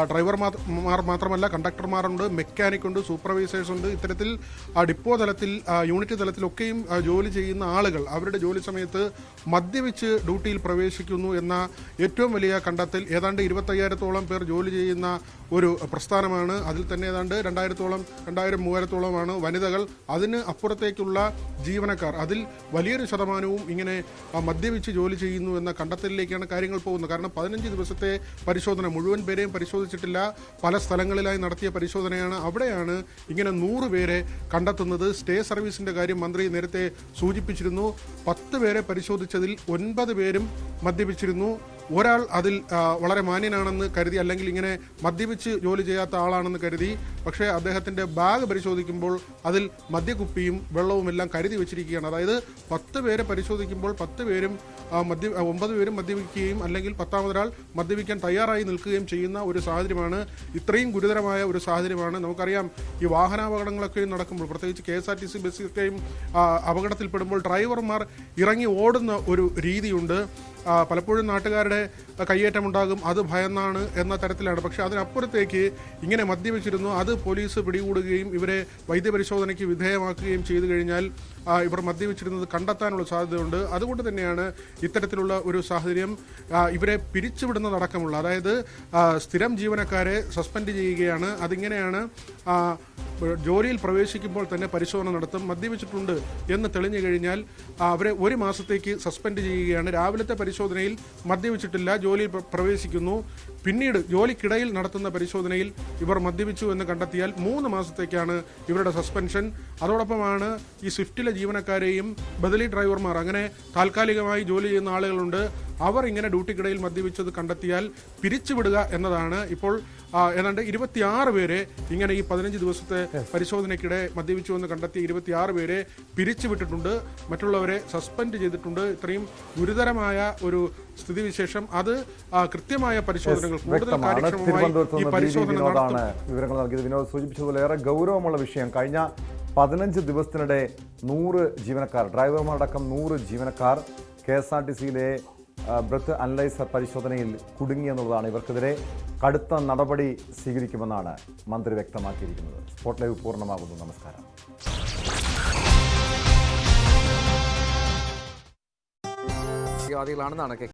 ഡ്രൈവർമാർ മാത്രമല്ല, കണ്ടക്ടർമാരുണ്ട്, മെക്കാനിക്കുണ്ട്, സൂപ്പർവൈസേഴ്സ് ഉണ്ട്. ഇത്തരത്തിൽ ഡിപ്പോ തലത്തിൽ യൂണിറ്റ് തലത്തിലൊക്കെയും ജോലി ചെയ്യുന്ന ആളുകൾ അവരുടെ ജോലി സമയത്ത് മദ്യപിച്ച് ഡ്യൂട്ടിയിൽ പ്രവേശിക്കുന്നു എന്ന ഏറ്റവും വലിയ കണ്ടെത്തൽ. ഏതാണ്ട് 25,000-ഓളം പേർ ജോലി ചെയ്യുന്ന ഒരു പ്രസ്ഥാനമാണ്. അതിൽ തന്നെ ഏതാണ്ട് 2,000-3,000-ഓളമാണ് വനിതകൾ. അതിന് അപ്പുറത്തേക്കുള്ള ജീവനക്കാർ, അതിൽ വലിയൊരു ശതമാനവും ഇങ്ങനെ മദ്യപിച്ച് ജോലി ചെയ്യുന്നു എന്ന കണ്ടെത്തലിലേക്കാണ് കാര്യങ്ങൾ പോകുന്നത്. കാരണം 15 ദിവസത്തെ പരിശോധന, മുഴുവൻ പേരെയും പരിശോധിച്ചിട്ടില്ല, പല സ്ഥലങ്ങളിലായി നടത്തിയ പരിശോധനയാണ്. അവിടെയാണ് ഇങ്ങനെ 100 പേരെ കണ്ടെത്തുന്നത്. സ്റ്റേ സർവീസിന്റെ കാര്യം മന്ത്രി നേരത്തെ സൂചിപ്പിച്ചിരുന്നു. 10 പേരെ പരിശോധിച്ചതിൽ 9 പേരും മദ്യപിച്ചിരുന്നു. ഒരാൾ അതിൽ വളരെ മാന്യനാണെന്ന് കരുതി, അല്ലെങ്കിൽ ഇങ്ങനെ മദ്യപിച്ച് ജോലി ചെയ്യാത്ത ആളാണെന്ന് കരുതി. പക്ഷേ അദ്ദേഹത്തിന്റെ ബാഗ് പരിശോധിക്കുമ്പോൾ അതിൽ മദ്യക്കുപ്പിയും വെള്ളവും എല്ലാം കരുതി വെച്ചിരിക്കുകയാണ്. അതായത് 10 പേരെ പരിശോധിക്കുമ്പോൾ 10 പേരും 9 പേരും മദ്യപിക്കുകയും അല്ലെങ്കിൽ 10-ാമതൊരാൾ മദ്യപിക്കാൻ തയ്യാറായി നിൽക്കുകയും ചെയ്യുന്ന ഒരു സാഹചര്യമാണ്. ഇത്രയും ഗുരുതരമായ ഒരു സാഹചര്യമാണ്. നമുക്കറിയാം, ഈ വാഹനാപകടങ്ങളൊക്കെയും നടക്കുമ്പോൾ, പ്രത്യേകിച്ച് KSRTC ബസ്സൊക്കെയും അപകടത്തിൽപ്പെടുമ്പോൾ ഡ്രൈവർമാർ ഇറങ്ങി ഓടുന്ന ഒരു രീതിയുണ്ട്. പലപ്പോഴും നാട്ടുകാരുടെ കയ്യേറ്റമുണ്ടാകും, അത് ഭയന്നാണ് എന്ന തരത്തിലാണ്. പക്ഷേ അതിനപ്പുറത്തേക്ക് ഇങ്ങനെ മദ്യപിച്ചിരുന്നു, അത് പോലീസ് പിടികൂടുകയും ഇവരെ വൈദ്യപരിശോധനയ്ക്ക് വിധേയമാക്കുകയും ചെയ്തു കഴിഞ്ഞാൽ ഇവർ മദ്യപിച്ചിരുന്നത് കണ്ടെത്താനുള്ള സാധ്യതയുണ്ട്. അതുകൊണ്ട് തന്നെയാണ് ഇത്തരത്തിലുള്ള ഒരു സാഹചര്യം. ഇവരെ പിരിച്ചുവിടുന്നതടക്കമുള്ള, അതായത് സ്ഥിരം ജീവനക്കാരെ സസ്പെൻഡ് ചെയ്യുകയാണ്. അതിങ്ങനെയാണ്. ജോലിയിൽ പ്രവേശിക്കുമ്പോൾ തന്നെ പരിശോധന നടത്തും. മദ്യപിച്ചിട്ടുണ്ട് എന്ന് തെളിഞ്ഞു കഴിഞ്ഞാൽ അവരെ 1 മാസത്തേക്ക് സസ്പെൻഡ് ചെയ്യുകയാണ്. രാവിലത്തെ പരിശോധനയിൽ മദ്യപിച്ചിട്ടില്ല, ജോലിയിൽ പ്രവേശിക്കുന്നു. പിന്നീട് ജോലിക്കിടയിൽ നടത്തുന്ന പരിശോധനയിൽ ഇവർ മദ്യപിച്ചു എന്ന് കണ്ടെത്തിയാൽ 3 മാസത്തേക്കാണ് ഇവരുടെ സസ്പെൻഷൻ. അതോടൊപ്പമാണ് ഈ സ്വിഫ്റ്റിലെ ജീവനക്കാരെയും ബദലി ഡ്രൈവർമാർ, അങ്ങനെ താൽക്കാലികമായി ജോലി ചെയ്യുന്ന ആളുകളുണ്ട്, അവർ ഇങ്ങനെ ഡ്യൂട്ടിക്കിടയിൽ മദ്യപിച്ചത് കണ്ടെത്തിയാൽ പിരിച്ചുവിടുക എന്നതാണ്. ഇപ്പോൾ ഏതാണ്ട് 26 പേരെ ഇങ്ങനെ ഈ 15 ദിവസത്തെ പരിശോധനയ്ക്കിടെ മദ്യപിച്ചു എന്ന് കണ്ടെത്തിയ 26 പേരെ പിരിച്ചുവിട്ടിട്ടുണ്ട്, മറ്റുള്ളവരെ സസ്പെൻഡ് ചെയ്തിട്ടുണ്ട്. ഇത്രയും ഗുരുതരമായ ഒരു സ്ഥിതിവിശേഷം, അത് കൃത്യമായ പരിശോധനകൾ, കൂടുതൽ കാര്യക്ഷമമായി ഈ പരിശോധന നടത്തും. വിവരങ്ങൾ നൽകിയത് വിനോദ് സൂചിപ്പിച്ചതുപോലെ ഏറെ ഗൗരവമുള്ള വിഷയം. കഴിഞ്ഞ 15 ദിവസത്തിനിടെ 100 ജീവനക്കാർ, ഡ്രൈവർമാരടക്കം 100 ജീവനക്കാർ KSRTCയിലെ ബ്രത്ത് അനലൈസർ പരിശോധനയിൽ കുടുങ്ങിയെന്നുള്ളതാണ്. ഇവർക്കെതിരെ കടുത്ത നടപടി സ്വീകരിക്കുമെന്നാണ് മന്ത്രി വ്യക്തമാക്കിയിരിക്കുന്നത്. സ്പോട്ട് ലൈവ് പൂർണ്ണമാകുന്നു. നമസ്കാരം. ാണെന്നാണ്